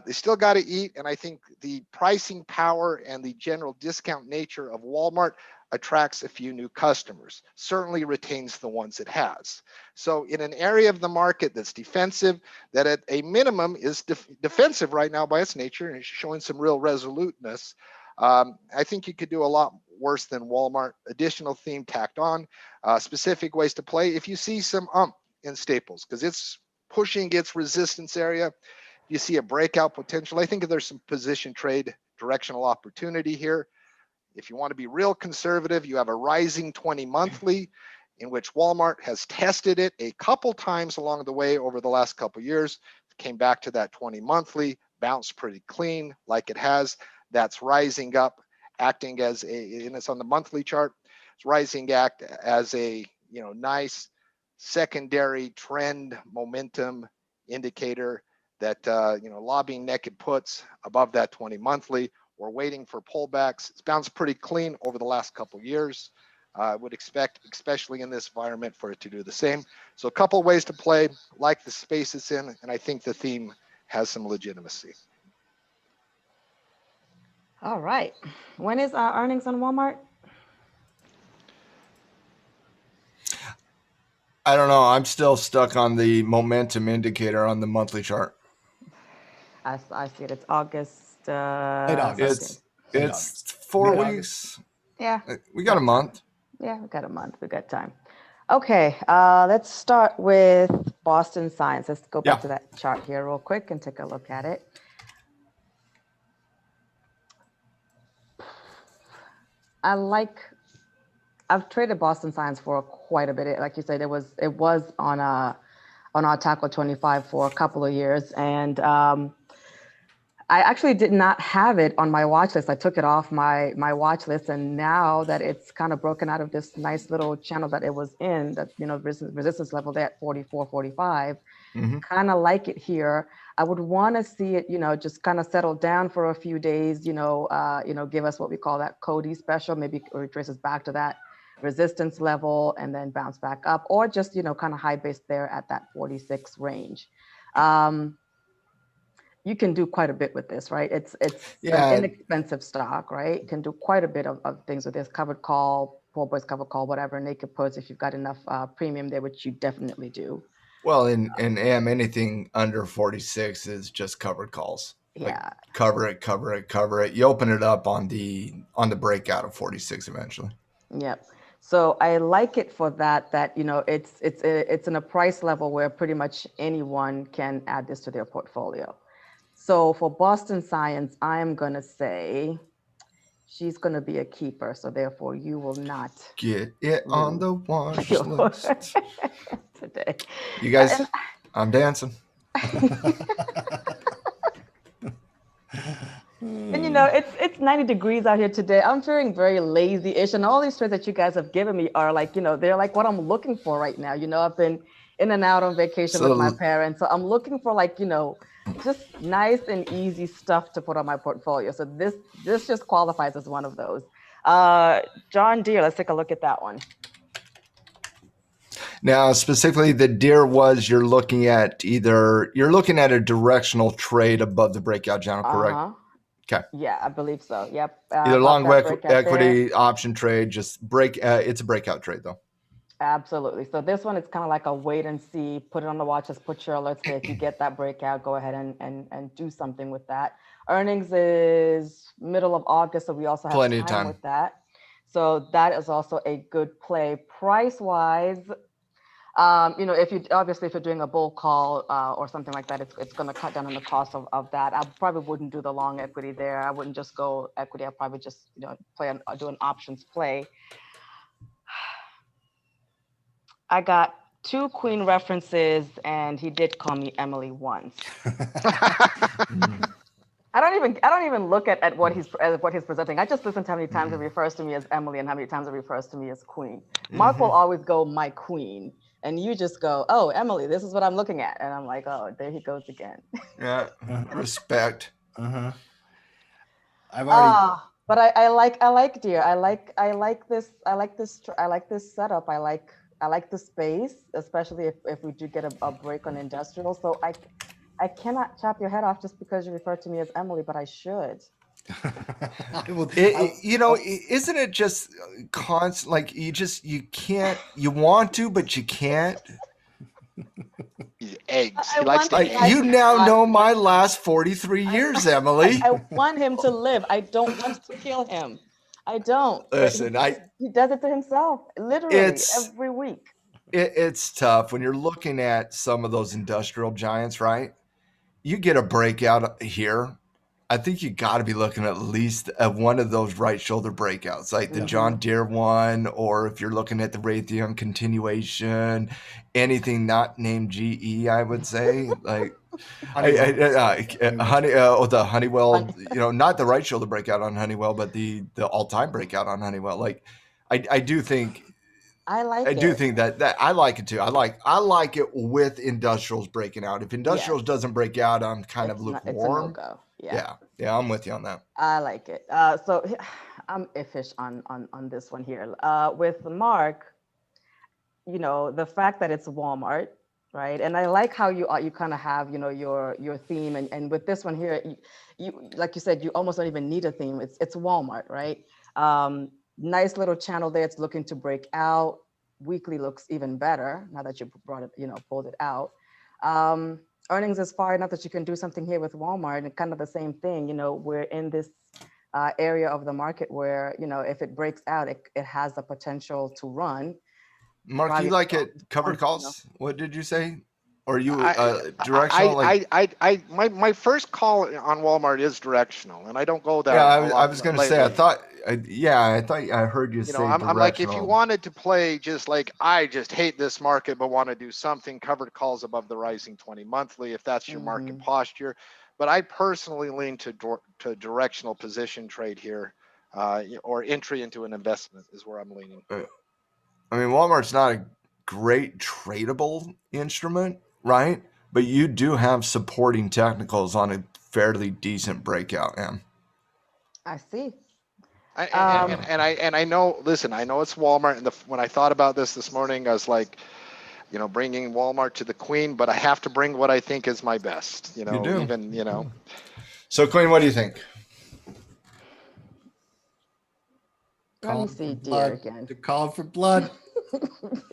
They still got to eat, and I think the pricing power and the general discount nature of Walmart attracts a few new customers, certainly retains the ones it has. So in an area of the market that's defensive, that at a minimum is defensive right now by its nature and is showing some real resoluteness, I think you could do a lot worse than Walmart. Additional theme tacked on, specific ways to play. If you see some in staples, because it's pushing its resistance area, you see a breakout potential. I think there's some position trade directional opportunity here. If you want to be real conservative, you have a rising 20 monthly in which Walmart has tested it a couple times along the way over the last couple years, came back to that 20 monthly, bounced pretty clean like it has. That's rising up, acting as and it's on the monthly chart, it's rising act as a nice secondary trend momentum indicator that lobbying naked puts above that 20 monthly. We're waiting for pullbacks. It's bounced pretty clean over the last couple years. I would expect, especially in this environment, for it to do the same. So a couple ways to play, like the space it's in, and I think the theme has some legitimacy. All right. When is our earnings on Walmart? I don't know. I'm still stuck on the momentum indicator on the monthly chart. I see it. It's August. Late August. It's 4 weeks. Yeah. We got a month. Yeah, we got a month. We got time. Okay, let's start with Boston Science. Let's go back to that chart here real quick and take a look at it. I've traded Boston Science for quite a bit. Like you said, it was on our tackle 25 for a couple of years, and I actually did not have it on my watch list. I took it off my watch list, and now that it's kind of broken out of this nice little channel that it was in, that resistance level there at 44, 45, kind of like it here. I would want to see it, just kind of settle down for a few days. Give us what we call that Cody special. Maybe it retraces back to that resistance level and then bounce back up, or just kind of high base there at that 46 range. You can do quite a bit with this, right? It's an inexpensive stock, right? You can do quite a bit of things with this. Covered call, poor boys covered call, whatever, naked puts, if you've got enough premium there, which you definitely do. Well, in AM, anything under 46 is just covered calls. Yeah. Like cover it. You open it up on the breakout of 46 eventually. Yep. So I like it for that it's in a price level where pretty much anyone can add this to their portfolio. So for Boston Science, I'm going to say she's going to be a keeper. So therefore, you will not get it on the watch list today. You guys, I'm dancing. And it's 90 degrees out here today. I'm feeling very lazy-ish, and all these trades that you guys have given me are like, they're like what I'm looking for right now. I've been in and out on vacation with my parents, so I'm looking for just nice and easy stuff to put on my portfolio. So this just qualifies as one of those. John Deere, let's take a look at that one. Now, specifically, the Deere you're looking at a directional trade above the breakout channel, correct? Okay. Yeah, I believe so. Yep. Either long equity option trade, just it's a breakout trade though. Absolutely. So this one is kind of like a wait and see, put it on the watch list, put your alerts there. If you get that breakout, go ahead and do something with that. Earnings is middle of August, so we also have plenty of time with that. So that is also a good play. Price wise, if you're doing a bull call or something like that, it's going to cut down on the cost of that. I probably wouldn't do the long equity there. I wouldn't just go equity. I'll probably just do an options play. I got 2 Queen references, and he did call me Emily once. I don't even look at what he's presenting. I just listen to how many times it refers to me as Emily and how many times it refers to me as Queen. Mark will always go my Queen, and you just go, oh, Emily, this is what I'm looking at, and I'm like, oh, there he goes again. Yeah, respect. I've already. But I like Deere. I like this setup. I like the space, especially if we do get a break on industrial. So I cannot chop your head off just because you refer to me as Emily, but I should. Isn't it just constant? Like you can't, you want to, but you can't. Eggs. I He likes want the the Like, guy eggs. you to now not know my live. last 43 years, Emily. I want him to live. I don't want to kill him. I don't. But Listen, he does it to himself, literally it's every week. it's tough when you're looking at some of those industrial giants, right? You get a breakout here. I think you got to be looking at least at one of those right shoulder breakouts, like the John Deere one, or if you're looking at the Raytheon continuation, anything not named GE, I would say, like the Honeywell, not the right shoulder breakout on Honeywell, but the all-time breakout on Honeywell. Like, I do think I like I do it. think that I like it too. I like it with industrials breaking out. If industrials Yes. doesn't break out, I'm kind of It's a lukewarm. no-go. Yeah. Yeah, I'm with you on that. I like it. So I'm iffish on this one here. With Mark, the fact that it's Walmart, right? And I like how you kind of have, your theme. And with this one here, you like you said, you almost don't even need a theme. It's Walmart, right? Nice little channel there. It's looking to break out. Weekly looks even better now that you brought it, pulled it out. Earnings is far enough that you can do something here with Walmart, and kind of the same thing. We're in this area of the market where, if it breaks out, it has the potential to run. Mark, Probably you like it covered calls? What did you say? Or you directional? My first call on Walmart is directional, and I don't go that. Yeah, I was going to say. I thought I heard you say directional. I'm like, if you wanted to play just like I just hate this market, but want to do something, covered calls above the rising 20 monthly, if that's your market posture. But I personally lean to directional position trade here, or entry into an investment is where I'm leaning. I mean, Walmart's not a great tradable instrument, right? But you do have supporting technicals on a fairly decent breakout, Em. I see. I know. Listen, I know it's Walmart, and when I thought about this morning, I was like, bringing Walmart to the queen, but I have to bring what I think is my best. You do. Even. So, Queen, what do you think? Let me see Deere again. They're calling for blood.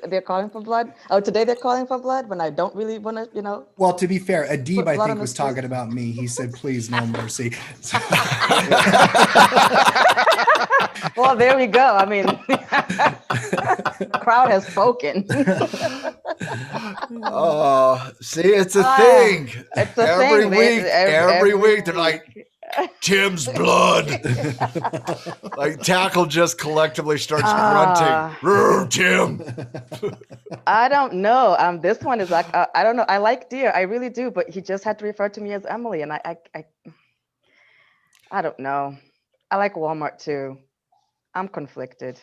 They're calling for blood. Oh, today they're calling for blood when I don't really want to, Well, to be fair, Adib, I think, was talking about me. He said, please, no mercy. Well, there we go. I mean, crowd has spoken. Oh, see, it's a thing. It's a every thing. Week, every week, they're like, Tim's blood. Like tackle just collectively starts grunting. Tim. I don't know. This one is like, I don't know. I like Deere. I really do. But he just had to refer to me as Emily. And I don't know. I like Walmart too. I'm conflicted.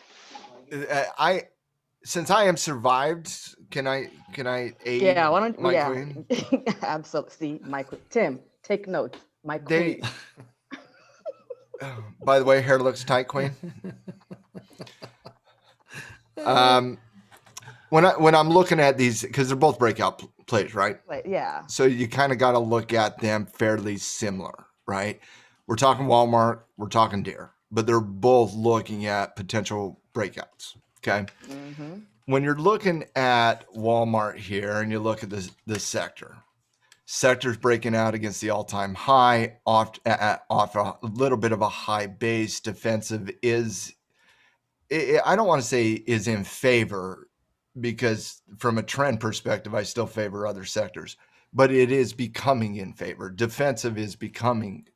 Since I am survived, can I aid? Yeah, why don't my queen? Absolutely. See, my queen. Tim, take notes. My queen. By the way, hair looks tight, Queen. When I'm looking at these, because they're both breakout plays, right? Yeah. So you kind of got to look at them fairly similar, right? We're talking Walmart, we're talking Deere, but they're both looking at potential breakouts. Okay. Mm-hmm. When you're looking at Walmart here, and you look at this sector's breaking out against the all-time high off a little bit of a high base. Defensive I don't want to say is in favor, because from a trend perspective, I still favor other sectors, but it is becoming in favor. Defensive is becoming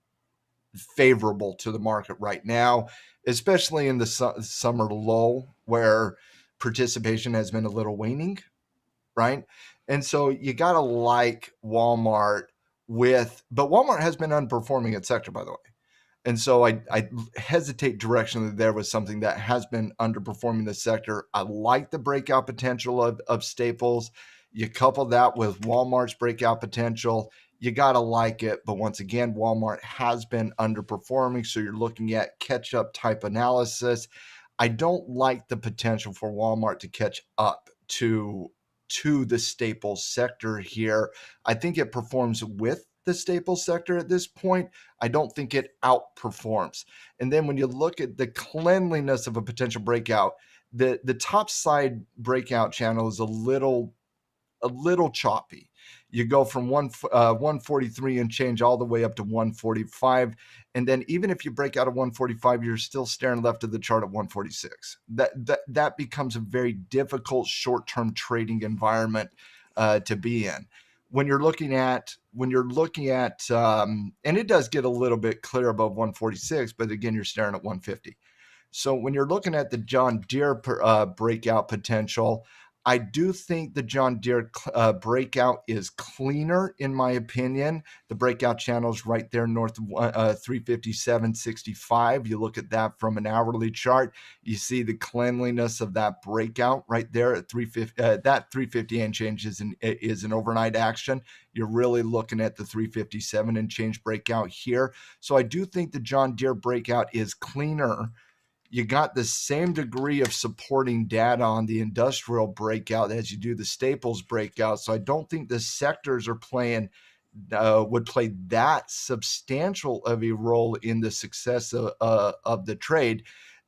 favorable to the market right now, especially in the summer lull where participation has been a little waning, right? And so you got to like Walmart but Walmart has been underperforming its sector, by the way. And so I hesitate directionally there with something that has been underperforming the sector. I like the breakout potential of Staples. You couple that with Walmart's breakout potential, you got to like it. But once again, Walmart has been underperforming. So you're looking at catch-up type analysis. I don't like the potential for Walmart to catch up to to the staples sector here. I think it performs with the staples sector at this point. I don't think it outperforms. And then when you look at the cleanliness of a potential breakout, the top side breakout channel is a little choppy. You go from 143 and change all the way up to 145. And then even if you break out of 145, you're still staring left of the chart at 146. That becomes a very difficult short-term trading environment to be in. When you're looking at, and it does get a little bit clear above 146, but again, you're staring at 150. So when you're looking at the John Deere breakout potential, I do think the John Deere breakout is cleaner, in my opinion. The breakout channel is right there north of 357.65. You look at that from an hourly chart, you see the cleanliness of that breakout right there at 350. That 350 and change is an overnight action. You're really looking at the 357 and change breakout here. So I do think the John Deere breakout is cleaner. You got the same degree of supporting data on the industrial breakout as you do the staples breakout. So I don't think the sectors would play that substantial of a role in the success of the trade.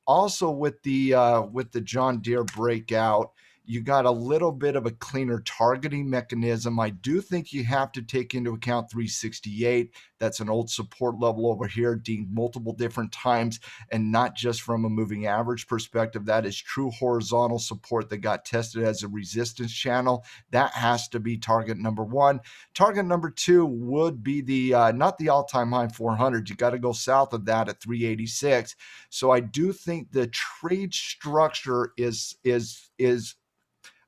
Also with the John Deere breakout, you got a little bit of a cleaner targeting mechanism. I do think you have to take into account 368. That's an old support level over here, deemed multiple different times, and not just from a moving average perspective. That is true horizontal support that got tested as a resistance channel. That has to be target number one. Target number two would be the not the all-time high 400. You got to go south of that at 386. So I do think the trade structure is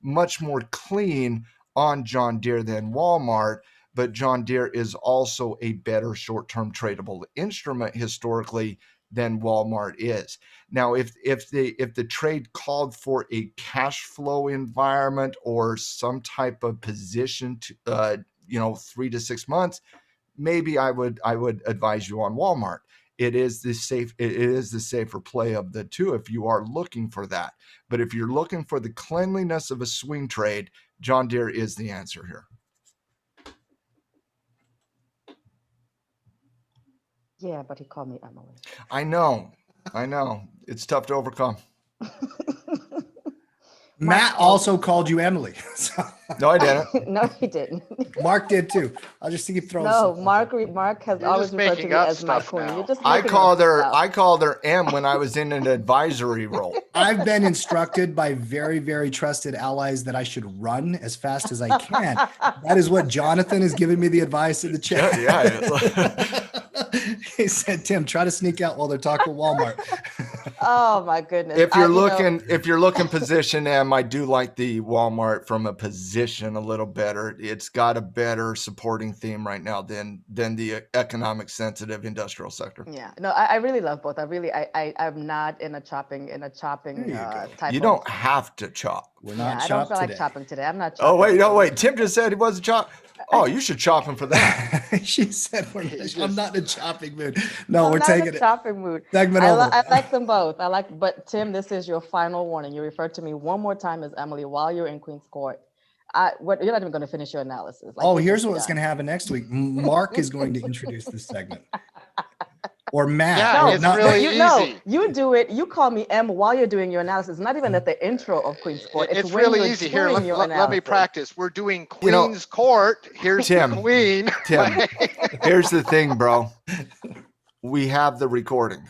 much more clean on John Deere than Walmart, but John Deere is also a better short-term tradable instrument historically than Walmart is. Now, if the trade called for a cash flow environment or some type of position to 3 to 6 months, maybe I would advise you on Walmart. It is the safer play of the two if you are looking for that. But if you're looking for the cleanliness of a swing trade, John Deere is the answer here. Yeah, but he called me Emily. I know. It's tough to overcome. Matt also called you Emily. No, I didn't. No, he didn't. Mark did too. I'll just keep throwing. No, Mark has always referred to me as my queen. You're just I called her M when I was in an advisory role. I've been instructed by very, very trusted allies that I should run as fast as I can. That is what Jonathan has given me the advice in the chat. Yeah. He said, Tim, try to sneak out while they're talking Walmart. Oh my goodness. If you're looking position M, I do like the Walmart from a position a little better. It's got a better supporting theme right now than the economic sensitive industrial sector. Yeah, no, I really love both. I'm not in a chopping type. You don't have to chop. We're not I don't feel like chopping today. I'm not chopping. Oh wait. Tim just said he wasn't chop. Oh, you should chop him for that. She said, I'm not in a chopping mood. No, we're taking it. Chopping mood. Segment over. I like them both. But Tim, this is your final warning. You referred to me one more time as Emily while you're in Queen's Court. You're not even going to finish your analysis. Here's what's going to happen next week. Mark is going to introduce this segment. Or Matt. Yeah, it's really easy. No, you do it. You call me M while you're doing your analysis. Not even at the intro of Queen's Court. It's really easy. Here, let me practice. We're doing Queen's Court. Here's Tim, the Queen. Tim, here's the thing, bro. We have the recording.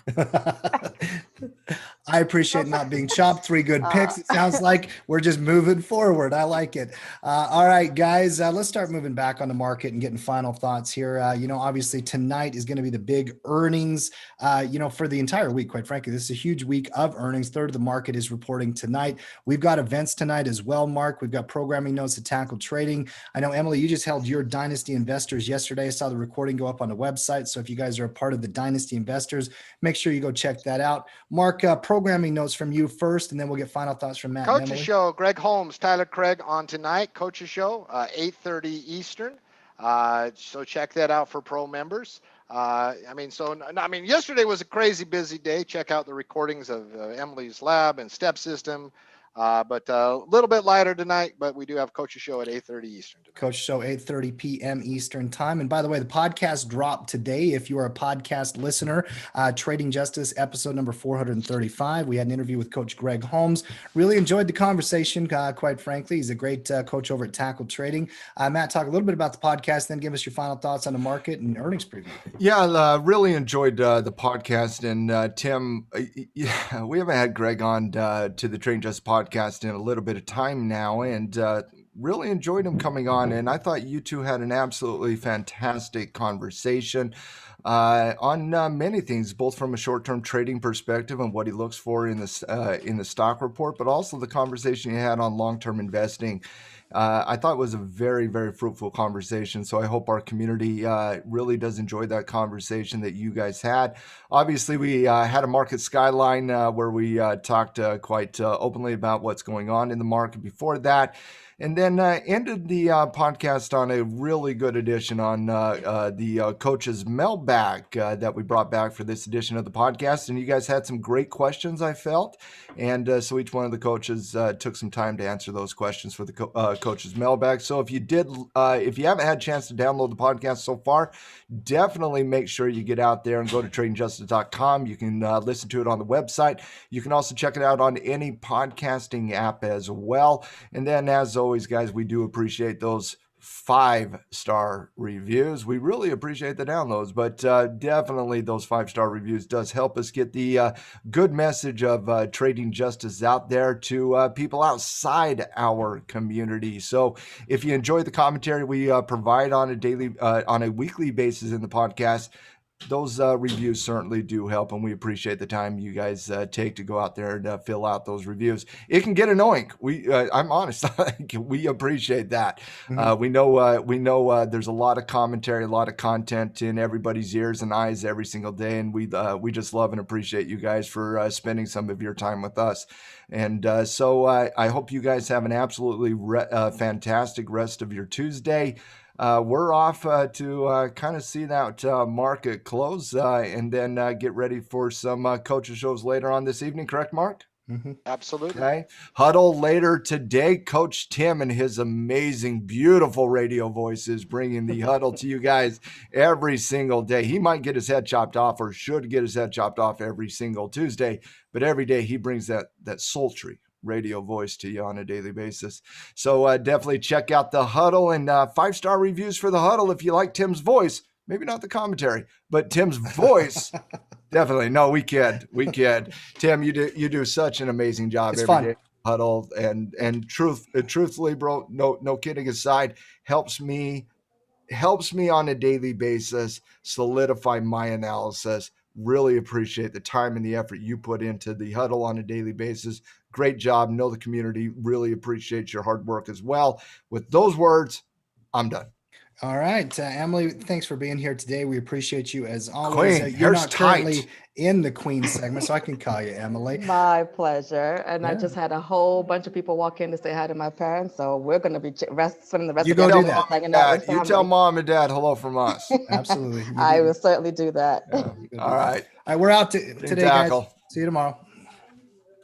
I appreciate not being chopped. 3 good picks. It sounds like we're just moving forward. I like it. All right, guys, let's start moving back on the market and getting final thoughts here. Obviously tonight is going to be the big earnings, for the entire week. Quite frankly, this is a huge week of earnings. Third of the market is reporting tonight. We've got events tonight as well, Mark. We've got programming notes to tackle trading. I know, Emily, you just held your Dynasty Investors yesterday. I saw the recording go up on the website. So if you guys are a part of the Dynasty Investors, make sure you go check that out. Mark, programming notes from you first, and then we'll get final thoughts from Matt. Coach's Show, Greg Holmes, Tyler Craig on tonight. Coach's Show, 8:30 Eastern. So check that out for pro members. Yesterday was a crazy busy day. Check out the recordings of Emily's Lab and Step System. But a little bit lighter tonight, but we do have Coach's Show at 8:30 Eastern tonight. Coach Show, 8:30 p.m. Eastern time. And by the way, the podcast dropped today. If you are a podcast listener, Trading Justice episode number 435. We had an interview with Coach Greg Holmes. Really enjoyed the conversation, quite frankly. He's a great coach over at Tackle Trading. Matt, talk a little bit about the podcast, then give us your final thoughts on the market and earnings preview. Yeah, really enjoyed the podcast. And Tim, we haven't had Greg on to the Trading Justice podcast in a little bit of time now. And really enjoyed him coming on, and I thought you two had an absolutely fantastic conversation on many things, both from a short-term trading perspective and what he looks for in the stock report, but also the conversation you had on long-term investing. I thought it was a very, very fruitful conversation. So I hope our community really does enjoy that conversation that you guys had. Obviously, we had a market skyline where we talked quite openly about what's going on in the market before that. And then ended the podcast on a really good edition on the coach's mailbag that we brought back for this edition of the podcast. And you guys had some great questions, I felt. And so each one of the coaches took some time to answer those questions for the coach's mailbag. So if you haven't had a chance to download the podcast so far, definitely make sure you get out there and go to tradingjustice.com. You can listen to it on the website. You can also check it out on any podcasting app as well. And then, as always, guys, we do appreciate those 5-star reviews. We really appreciate the downloads, but definitely those 5-star reviews does help us get the good message of Trading Justice out there to people outside our community. So if you enjoy the commentary we provide on a weekly basis in the podcast, those reviews certainly do help, and we appreciate the time you guys take to go out there and fill out those reviews. It can get annoying. I'm honest. We appreciate that. Mm-hmm. We know there's a lot of commentary, a lot of content in everybody's ears and eyes every single day, and we just love and appreciate you guys for spending some of your time with us. And so I hope you guys have an absolutely fantastic rest of your Tuesday. We're off to kind of see that market close and then get ready for some coaches shows later on this evening. Correct, Mark? Mm-hmm. Absolutely. Okay. Huddle later today. Coach Tim and his amazing, beautiful radio voices bringing the huddle to you guys every single day. He might get his head chopped off or should get his head chopped off every single Tuesday, but every day he brings that sultry radio voice to you on a daily basis. So definitely check out the huddle, and 5-star reviews for the huddle if you like Tim's voice. Maybe not the commentary, but Tim's voice. Definitely. No, we kid. Tim, you do such an amazing job every day. Huddle and truthfully, bro, no kidding aside, helps me on a daily basis solidify my analysis. Really appreciate the time and the effort you put into the huddle on a daily basis. Great job. Know the community really appreciates your hard work as well. With those words, I'm done. All right, Emily, thanks for being here today. We appreciate you as always. Queen, you're not tight. currently in the Queen segment, so I can call you Emily. My pleasure. And Yeah. I just had a whole bunch of people walk in to say hi to my parents, so we're going to be spending the rest You of go the do day that. hanging out with You family. tell mom and dad hello from us. Absolutely. I will certainly do that. Yeah, you go do All that. right. All right, we're out today, guys. Tackle. See you tomorrow.